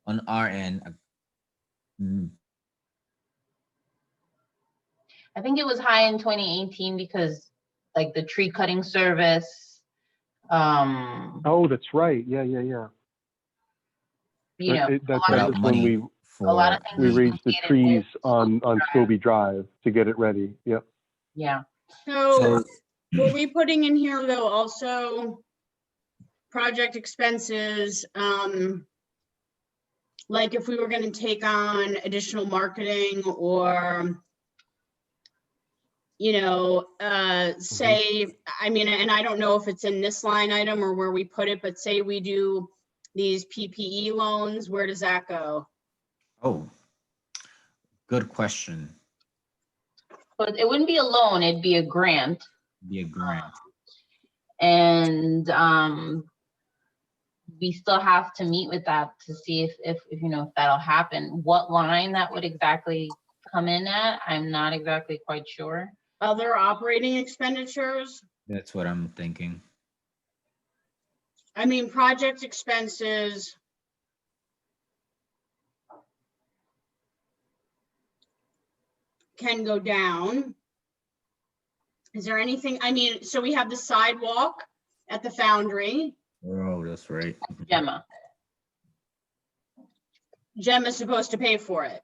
on our end. I think it was high in 2018 because like the tree cutting service, Oh, that's right. Yeah. That lot was of when money a lot of for things we raised the associated trees with- on Scobie Drive to get it ready. Yep. Yeah, So were we putting in here though also project expenses, like if we were gonna take on additional marketing or, say, I mean, and I don't know if it's in this line item or where we put it, but say we do these PPE loans, where does that go? Oh, good question. but it wouldn't be a loan, it'd be a grant. Be a grant. And we still have to meet with that to see if that'll happen. What line that would exactly come in at, I'm not exactly quite sure. Other operating expenditures? That's what I'm thinking. I mean, project expenses. Can go down. Is there anything, I mean, so we have the sidewalk at the foundry. Oh, that's right. Gemma. Jem is supposed to pay for it.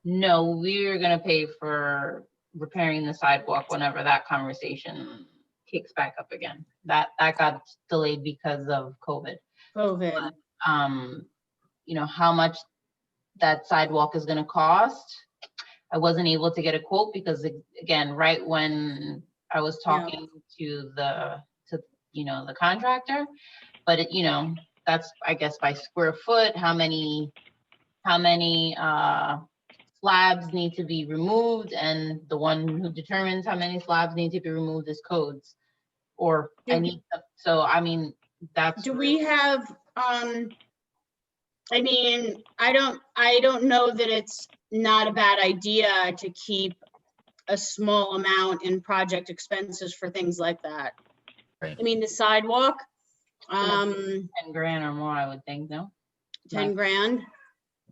No, we're gonna pay for repairing the sidewalk whenever that conversation kicks back up again. That got delayed because of COVID. COVID. How much that sidewalk is gonna cost. I wasn't able to get a quote because again, right when I was talking to the contractor, but that's, I guess, by square foot, how many how many slabs need to be removed, and the one who determines how many slabs need to be removed is codes. Or I need, so I mean, that's. Do we have, I mean, I don't know that it's not a bad idea to keep a small amount in project expenses for things like that. Right. I mean, the sidewalk, 10 grand or more, I would think, no? 10 grand.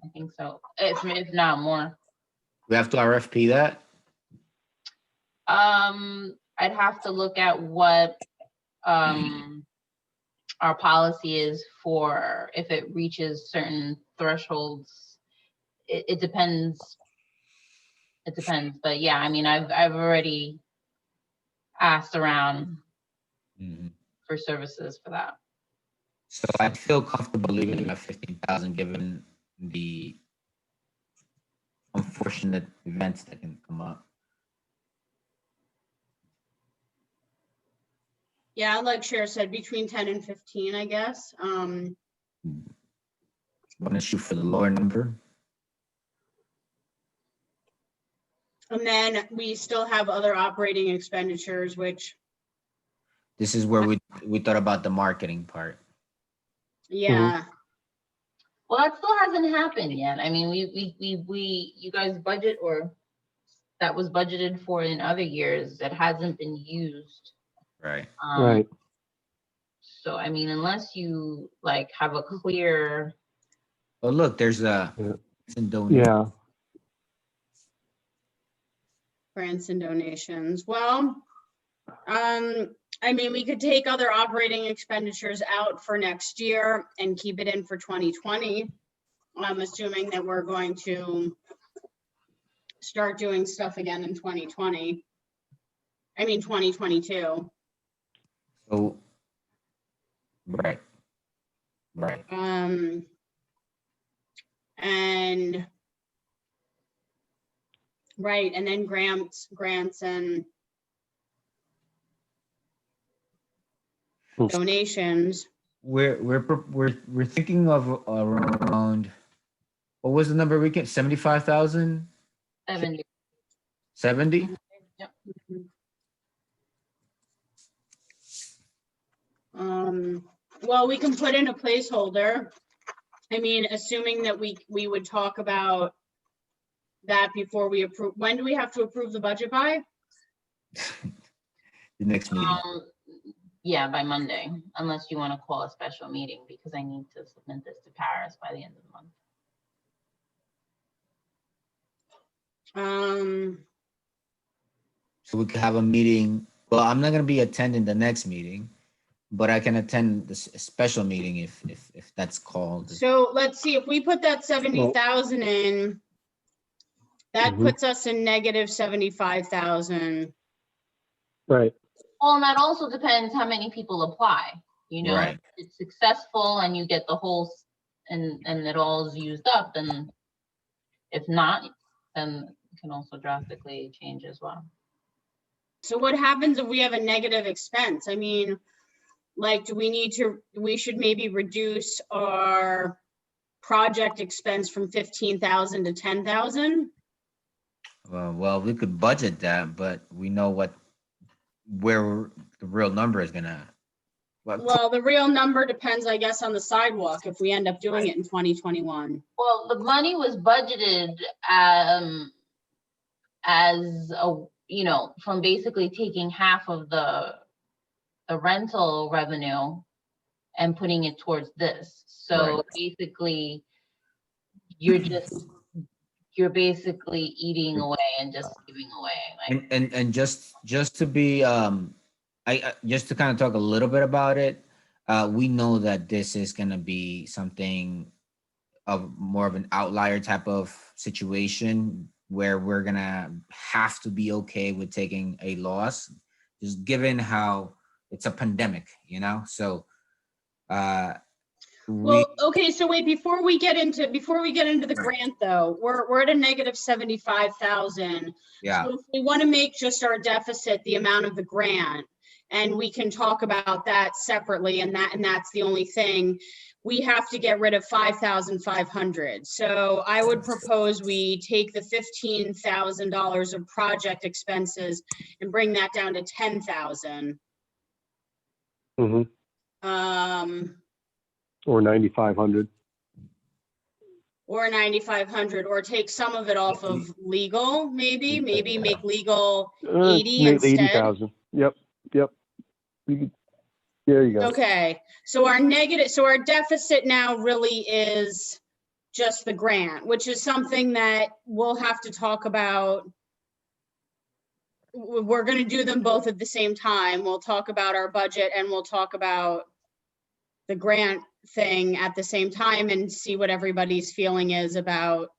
I think so. If not more. We have to RFP that? I'd have to look at what our policy is for if it reaches certain thresholds. It depends. It depends, but yeah, I mean, I've already asked around Mhm. for services for that. So I feel comfortable leaving it at 15,000, given the unfortunate events that can come up. Yeah, like Cher said, between 10 and 15, I guess. Want to shoot for the lower number? And then we still have other operating expenditures, which, This is where we thought about the marketing part. yeah, Well, that still hasn't happened yet. I mean, you guys budget, or that was budgeted for in other years that hasn't been used. Right. Right. So, I mean, unless you like have a clear, Oh, look, there's a Yeah. it's in donation. Yeah. grants and donations. Well, I mean, we could take other operating expenditures out for next year and keep it in for 2020. I'm assuming that we're going to start doing stuff again in 2020. I mean, 2022. So, right. And right, and then grants and Hmm. donations. We're thinking of around, what was the number we get? 75,000? 70. 70? Well, we can put in a placeholder. I mean, assuming that we would talk about that before we approve. When do we have to approve the budget by? The next meeting. Yeah, by Monday, unless you want to call a special meeting, because I need to submit this to Paris by the end of the month. So we could have a meeting. Well, I'm not gonna be attending the next meeting, but I can attend this special meeting if that's called. So let's see, if we put that 70,000 in, that Mhm. puts us in negative 75,000. Right. Well, and that also depends how many people apply, you know, Right. if it's successful and you get the whole, and it all is used up, then if not, then it can also drastically change as well. So what happens if we have a negative expense? I mean, like, we should maybe reduce our project expense from 15,000 to 10,000? Well, we could budget that, but we know where the real number is gonna. Well, the real number depends, I guess, on the sidewalk, if we end up doing it in 2021. Well, the money was budgeted as a, you know, from basically taking half of the rental revenue and putting it towards this. So Right. basically, you're basically eating away and just giving away. Like, And just to be I just to kind of talk a little bit about it, we know that this is gonna be something of more of an outlier type of situation where we're gonna have to be okay with taking a loss, just given how it's a pandemic, you know. So Well, okay, so wait, before we get into the grant though, we're at a negative 75,000. Yeah, So if we want to make just our deficit the amount of the grant, and we can talk about that separately, and that's the only thing, we have to get rid of 5,500. So I would propose we take the $15,000 of project expenses and bring that down to 10,000. Mm-hmm. Or 9,500. Or 9,500, or take some of it off of legal, maybe make legal 80 instead. 80,000. Yep. There you go. Okay, so our deficit now really is just the grant, which is something that we'll have to talk about. We're going to do them both at the same time. We'll talk about our budget and we'll talk about the grant thing at the same time and see what everybody's feeling is about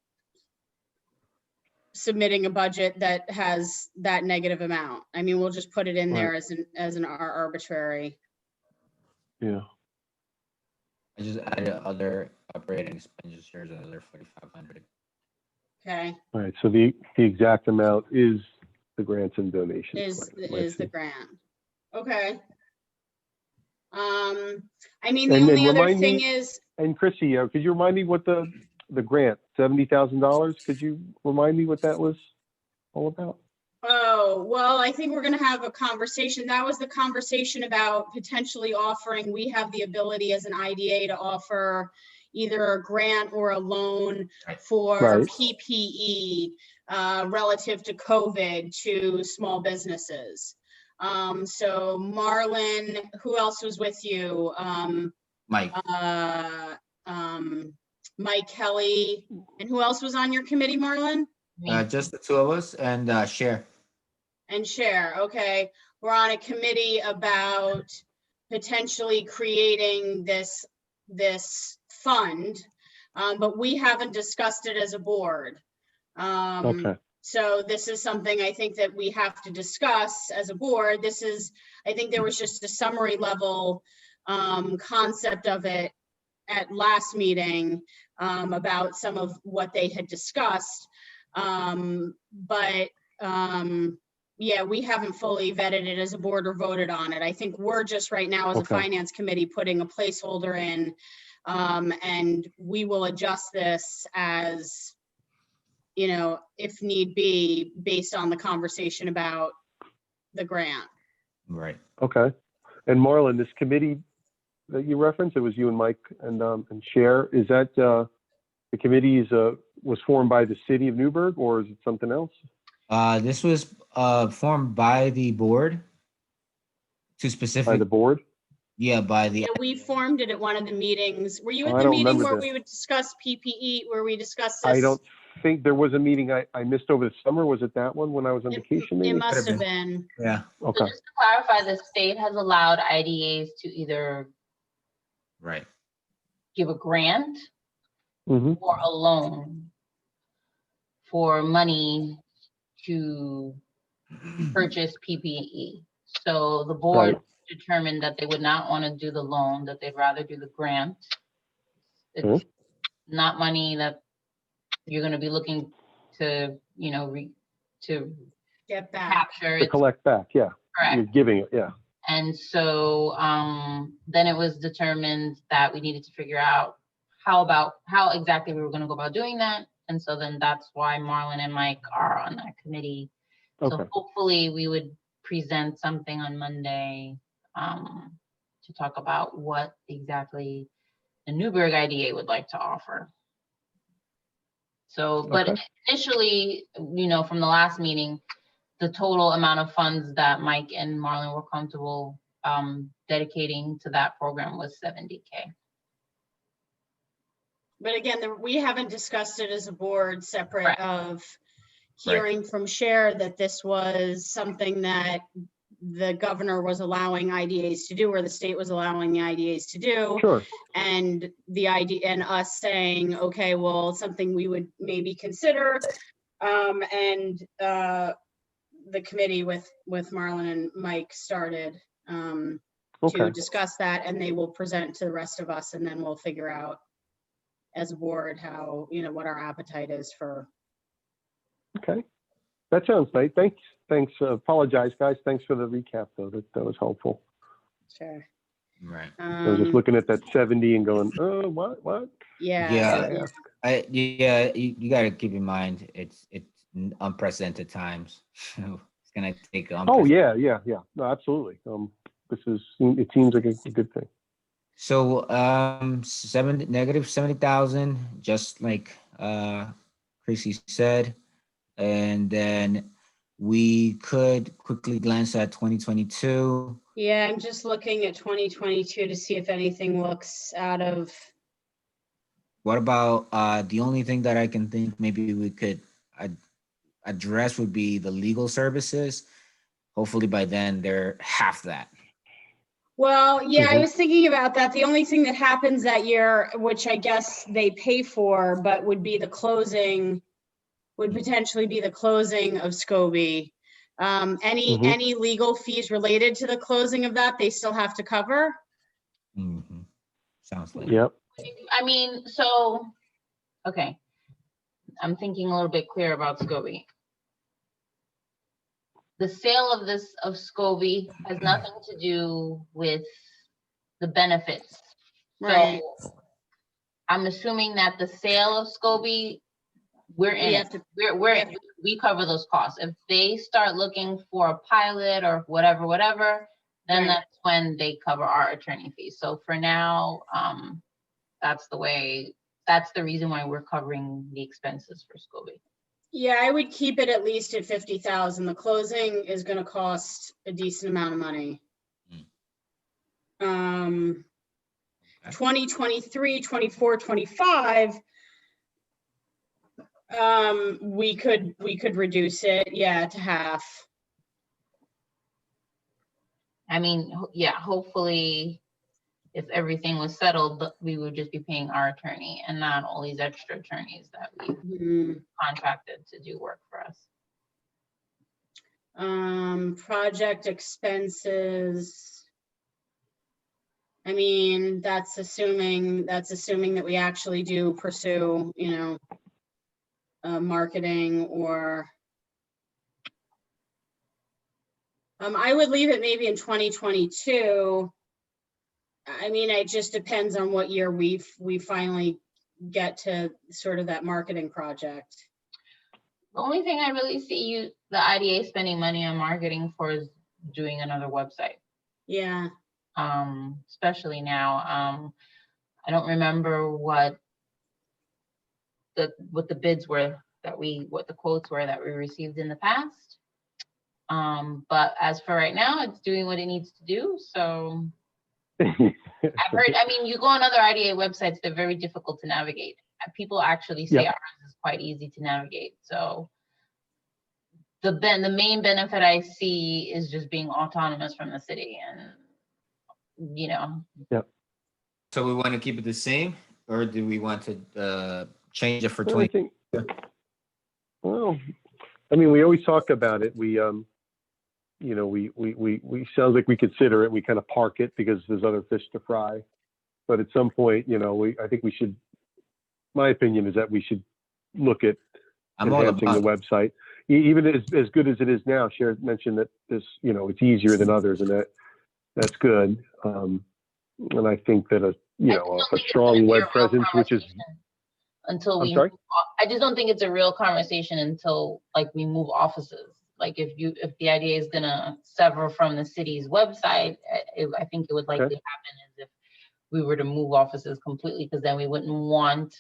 submitting a budget that has that negative amount. I mean, we'll just put it in there as an arbitrary. Yeah. I just added other operating expenditures, another 4,500. Okay, All right. So the exact amount is the grants and donations. is the grant. Okay. I mean, the And only other remind thing me- is, And Chrissy, could you remind me what the grant, $70,000? Could you remind me what that was all about? oh, well, I think we're gonna have a conversation. That was the conversation about potentially offering, we have the ability as an IDA to offer either a grant or a loan for Right. PPE relative to COVID to small businesses. So Marlon, who else was with you? Mike, Mike Kelly, and who else was on your committee, Marlon? just the two of us and Cher. And Cher, okay. We're on a committee about potentially creating this fund, but we haven't discussed it as a board. Okay. So this is something I think that we have to discuss as a board. I think there was just a summary level concept of it at last meeting about some of what they had discussed. But yeah, we haven't fully vetted it as a board or voted on it. I think we're just right now as a Okay. finance committee putting a placeholder in, and we will adjust this as, you know, if need be, based on the conversation about the grant. Right. Okay. And Marlon, this committee that you referenced, it was you and Mike and Cher. Is that the committee was formed by the city of Newburgh, or is it something else? This was formed by the board to specific. By the board? Yeah, by the. Yeah, we formed it at one of the meetings. Were you Oh, at I the don't meeting remember where this. we would discuss PPE, where we discussed this? I don't think there was a meeting I missed over the summer. Was it that one when I was on vacation? It Maybe? must Could've have been. Yeah. So Okay. just to clarify, the state has allowed IDAs to either Right. give a grant Mm-hmm. or a loan for money to purchase PPE. So the board Right. determined that they would not want to do the loan, that they'd rather do the grant. It's not money that you're going to be looking to, you know, to Get back. capture. To It's collect back, yeah. correct. You're giving it, yeah. And so then it was determined that we needed to figure out how exactly we were going to go about doing that. And so then that's why Marlon and Mike are on that committee. Okay. So hopefully we would present something on Monday to talk about what exactly the Newburgh IDA would like to offer. So, but Okay. initially, you know, from the last meeting, the total amount of funds that Mike and Marlon were comfortable dedicating to that program was $70K. But again, we haven't discussed it as a board separate Right. of hearing from Cher that this was something that the governor was allowing IDAs to do, or the state was allowing the IDAs to do. Sure. And the idea, and us saying, okay, well, something we would maybe consider. And the committee with Marlon and Mike started. Okay. discuss that, and they will present to the rest of us, and then we'll figure out as a board how, what our appetite is for. Okay. That sounds nice. Thanks. Apologize, guys. Thanks for the recap, though. That was helpful. Sure. Right. I was just looking at that 70 and going, oh, what? Yeah. Yeah. You got to keep in mind it's unprecedented times. It's gonna take. Oh yeah. No, absolutely. It seems like a good thing. So negative 70,000, just like Chrissy said, and then we could quickly glance at 2022. Yeah, I'm just looking at 2022 to see if anything looks out of. What about the only thing that I can think maybe we could address would be the legal services. Hopefully by then they're half that. Well, yeah, I Mhm. was thinking about that. The only thing that happens that year, which I guess they pay for, but would potentially be the closing of Scobie. Mhm. Any legal fees related to the closing of that, they still have to cover? Mm-hmm. Sounds like. Yep. I mean, so, okay. I'm thinking a little bit clear about Scobie. The sale of Scobie has nothing to do with the benefits. Right. So I'm assuming that the sale of Scobie, we're in We it. have to- We cover those costs. If they start looking for a pilot or whatever, then Right. that's when they cover our attorney fees. So for now, that's the reason why we're covering the expenses for Scobie. Yeah, I would keep it at least at 50,000. The closing is gonna cost a decent amount of money. 2023, 24, 25, we could reduce it, yeah, to half. I mean, yeah, hopefully if everything was settled, we would just be paying our attorney and not all these extra attorneys that we've Mhm. contracted to do work for us. Project expenses. I mean, that's assuming that we actually do pursue, marketing or. I would leave it maybe in 2022. I mean, it just depends on what year we finally get to sort of that marketing project. The only thing I really see the IDA spending money on marketing for is doing another website. Yeah. Especially now. I don't remember what the bids were what the quotes were that we received in the past. But as for right now, it's doing what it needs to do. So I've heard, I mean, you go on other IDA websites, they're very difficult to navigate. People actually say Yep. ours is quite easy to navigate. So the main benefit I see is just being autonomous from the city and, So we want to keep it the same, or do we want to change it for Well, I 20? think, well, I mean, we always talk about it. We sounds like we consider it. We kind of park it because there's other fish to fry. But at some point, I think we should. My opinion is that we should look at I'm all enhancing the about. website, even as good as it is now. Sharon mentioned that it's easier than others, and that's good. And I think that a strong web presence, which is until I'm sorry? I just don't think it's a real conversation until like we move offices. Like if the idea is gonna sever from the city's website, I think it would likely happen as if we were to move offices completely, because then we wouldn't want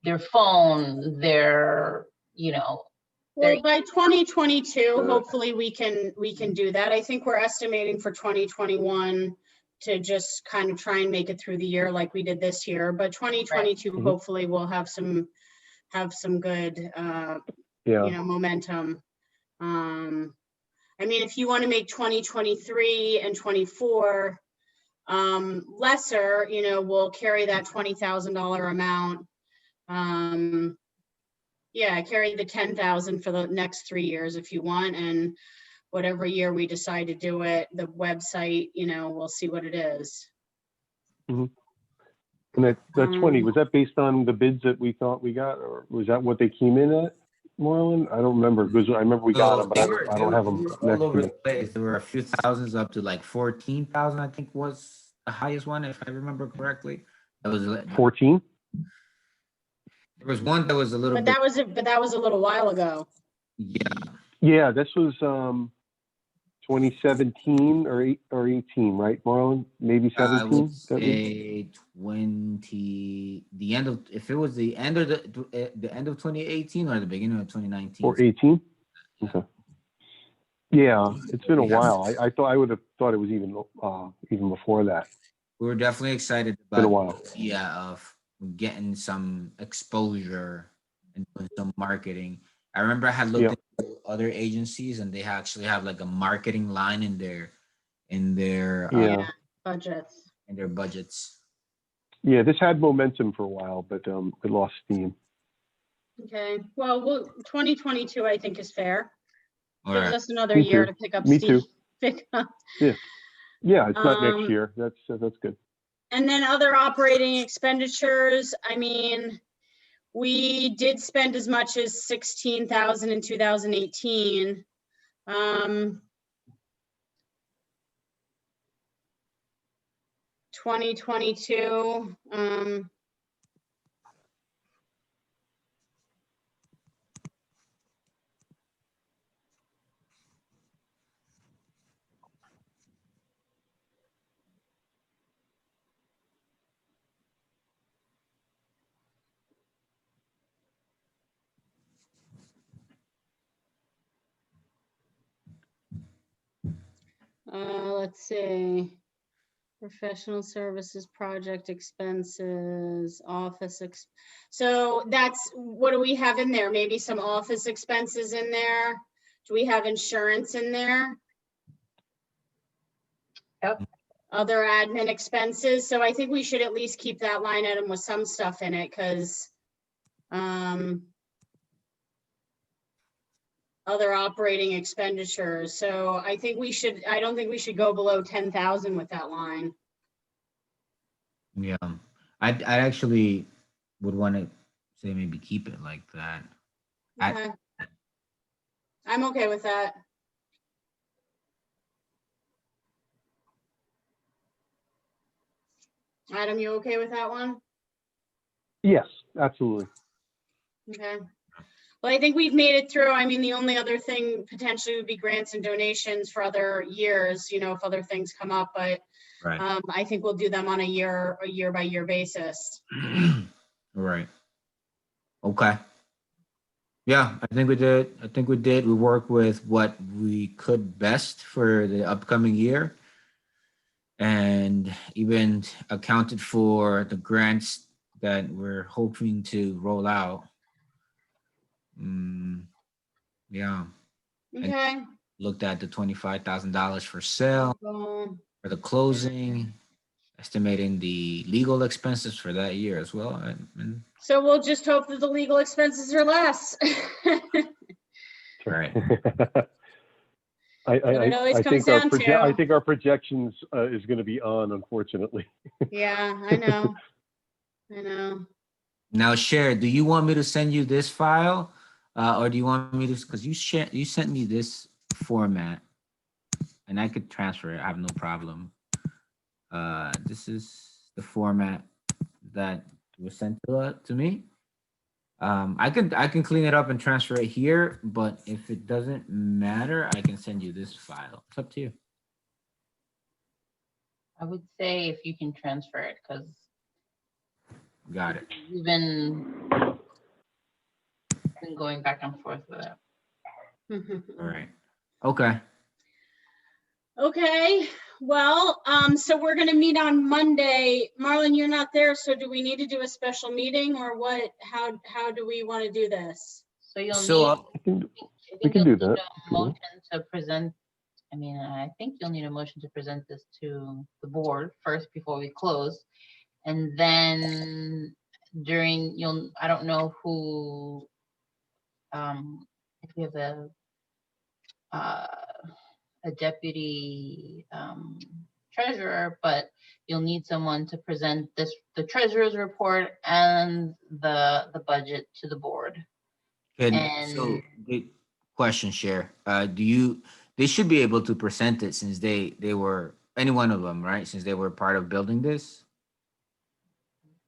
their phone, Well, by 2022, hopefully we can do that. I think we're estimating for 2021 to just kind of try and make it through the year like we did this year. But 2022, Mhm. hopefully we'll have some good, momentum. I mean, if you want to make 2023 and 24 lesser, we'll carry that $20,000 amount. Carry the 10,000 for the next 3 years if you want, and whatever year we decide to do it, the website, you know, we'll see what it is. And that 20, Um, was that based on the bids that we thought we got, or was that what they came in at, Marlon? I don't remember, because I remember we got them, but I don't have them all next over to the me. place. There were a few thousands up to like 14,000, I think was the highest one, if I remember correctly. That was, there 14? was one that was a little but bit, that was a little while ago. yeah. Yeah, this was 2017 or 18, right, Marlon? Maybe I 17? would say 20, the end of, if it was the end of the end of 2018 or the beginning of 2019. Or 18? Okay. Yeah, it's been a Yeah. while. I thought I would have thought it was even before that. We were definitely excited Been a about while. the idea of getting some exposure and doing some marketing. I remember I had looked into other agencies and they actually have like a marketing line in their Yeah. Budgets. in their budgets. Yeah, this had momentum for a while, but it lost steam. Okay, well, 2022, I think is fair. All Gives right. us another Me year too. to pick up Me steam. too. Pick up. Yeah, it's not next Um, year. That's good. And then other operating expenditures, I mean, we did spend as much as 16,000 in 2018. 2022, let's see. Professional services, project expenses, so that's, what do we have in there? Maybe some office expenses in there? Do we have insurance in there? Yep. Other admin expenses, so I think we should at least keep that line item with some stuff in it, because other operating expenditures, so I don't think we should go below 10,000 with that line. Yeah. I actually would want to say maybe keep it like that. Okay. I'm okay with that. Adam, you okay with that one? Yes, absolutely. Okay. Well, I think we've made it through. I mean, the only other thing potentially would be grants and donations for other years, you know, if other things come up, but Right. I think we'll do them on a year by year basis. Right. Okay. Yeah, I think we did. We worked with what we could best for the upcoming year and even accounted for the grants that we're hoping to roll out. Yeah, Okay. looked at the $25,000 for sale, Well, for the closing, estimating the legal expenses for that year as well. And so we'll just hope that the legal expenses are less. right. It always I comes think our down to. I think our projections is going to be on, unfortunately. Yeah, I know. I know. Now, Cher, do you want me to send you this file, or do you want me to? Because you sent me this format, and I could transfer it. I have no problem. This is the format that was sent to me. I can clean it up and transfer it here, but if it doesn't matter, I can send you this file. It's up to you. I would say if you can transfer it, because Got it. you've been going back and forth with it. All right. Okay. Okay, well, so we're gonna meet on Monday. Marlon, you're not there, so do we need to do a special meeting or what? How do we want to do this? So you'll So, need, I we think can you'll do need that. a motion to present. I mean, I think you'll need a motion to present this to the board first before we close. And then I don't know who, if we have a deputy treasurer, but you'll need someone to present the treasurer's report and the budget to the board. Good. And- So the question, Chair, they should be able to present it since they were, any one of them, right? Since they were part of building this?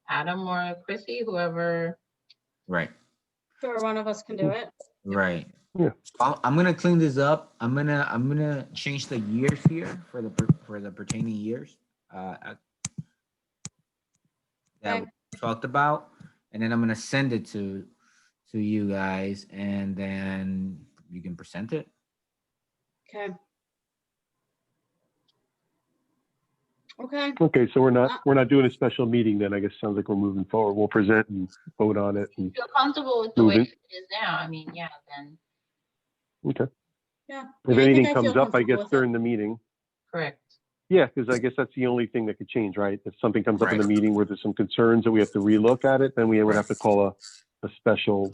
Adam or Chrissy, whoever. Right, Sure, one of us can do it. right. Yeah. So I'm gonna clean this up. I'm gonna change the years here for the pertaining years. That Okay. we talked about, and then I'm gonna send it to you guys, and then you can present it. Okay. Okay, Okay, so we're not doing a special meeting then. I guess sounds like we're moving forward. We'll present and vote on it. And, Feel comfortable with the way Move it is now, I mean, yeah, then, okay. yeah. If Yeah, I anything think I feel comes up, I comfortable guess with it. during the meeting. correct. Yeah, because I guess that's the only thing that could change, right? If something comes up in the Right. meeting where there's some concerns that we have to relook at it, then we would Right. have to call a special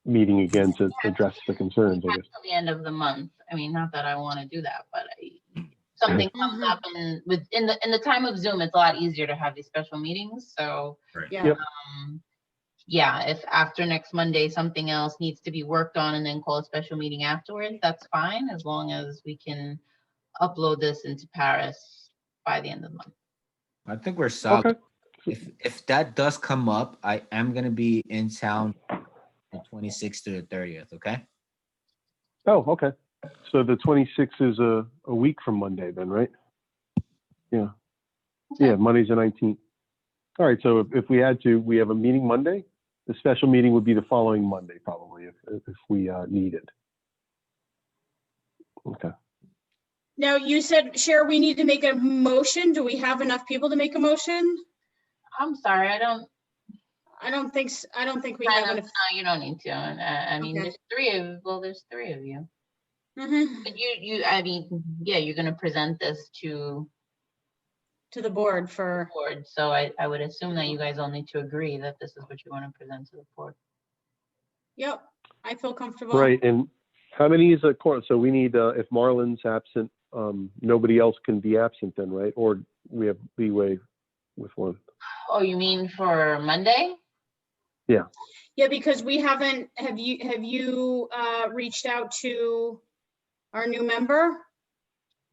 meeting again to address the concerns, I guess. Till the end of the month. I mean, not that I want to do that, but something comes Mhm. up and in the time of Zoom, it's a lot easier to have these special meetings. So, Yeah. Yep. yeah, if after next Monday, something else needs to be worked on and then call a special meeting afterwards, that's fine, as long as we can upload this into Paris by the end of the month. I think we're solid. Okay. If that does come up, I am gonna be in town the 26th to the 30th. Okay. Oh, okay. So the 26th is a week from Monday then, right? Yeah. Yeah, Monday's the 19th. All right, so if we had to, we have a meeting Monday. The special meeting would be the following Monday, probably, if we need it. Okay. Now, you said, Cher, we need to make a motion. Do we have enough people to make a motion? I'm sorry, I don't I don't think we I have don't- enough. no, you don't need to. I mean, Okay. there's three of you. Mhm. But I mean, yeah, you're gonna present this to To the board the for, board, so I would assume that you guys all need to agree that this is what you want to present to the board. yep, I feel comfortable. Right, and how many is a quorum? So we need, if Marlon's absent, nobody else can be absent then, right? Or we have leeway with one? Oh, you mean for Monday? Yeah, because we haven't, have you reached out to our new member?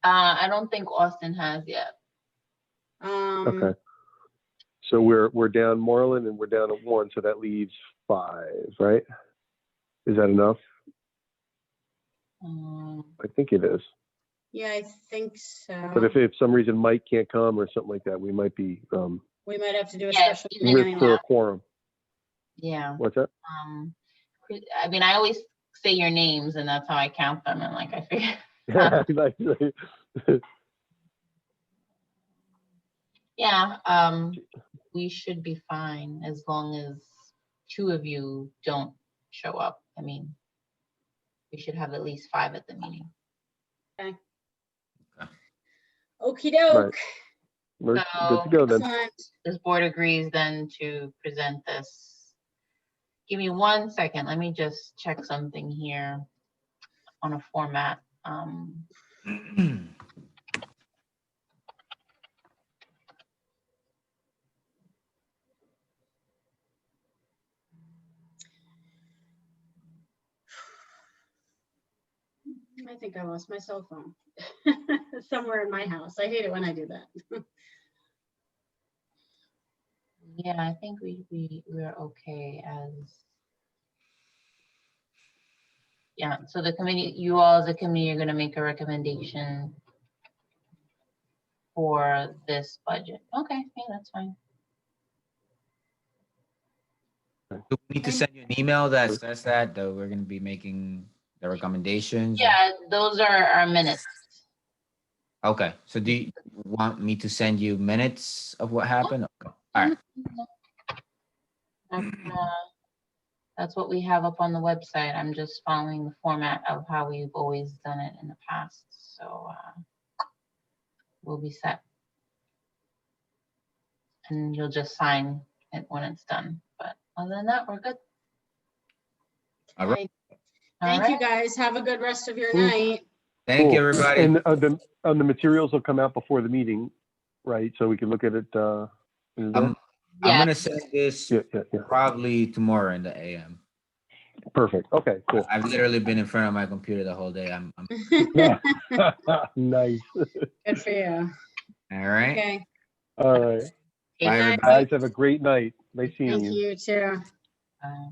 I don't think Austin has yet. Okay. So we're down Marlon and we're down at one, so that leaves 5, right? Is that enough? I think it is. Yeah, I think so. But if some reason Mike can't come or something like that, we might be We might have to do a Yeah, special even- risk meeting. for a quorum. Yeah. What's that? I mean, I always say your names and that's how I count them, and like I figure. Yeah, we should be fine as long as 2 of you don't show up. I mean, we should have at least 5 at the meeting. Okey doke. We're good to go then. Excellent. This board agrees then to present this. Give me 1 second. Let me just check something here on a format. I think I lost my cell phone somewhere in my house. I hate it when I do that. Yeah, I think we're okay as. Yeah, so the committee, you all as a committee are gonna make a recommendation for this budget. Okay, yeah, that's fine. Do we need to send you an email that says that we're gonna be making the recommendations? Yeah, those are our minutes. Okay, so do you want me to send you minutes of what happened? Okay. All right. That's what we have up on the website. I'm just following the format of how we've always done it in the past, so we'll be set. And you'll just sign it when it's done, but other than that, we're good. All right. All Thank right. you, guys. Have a good rest of your Mm. night. Thank you, Cool. everybody. And the materials will come out before the meeting, right? So we can look at it in advance? I'm Yeah. gonna send this Yeah. probably tomorrow in the AM. Perfect. Okay, cool. I've literally been in front of my computer the whole day. I'm Nice. Good for you. all right. Okay. All right. Good Bye, night. everybody. Guys, have a great night. Nice seeing Thank you. you too. Bye.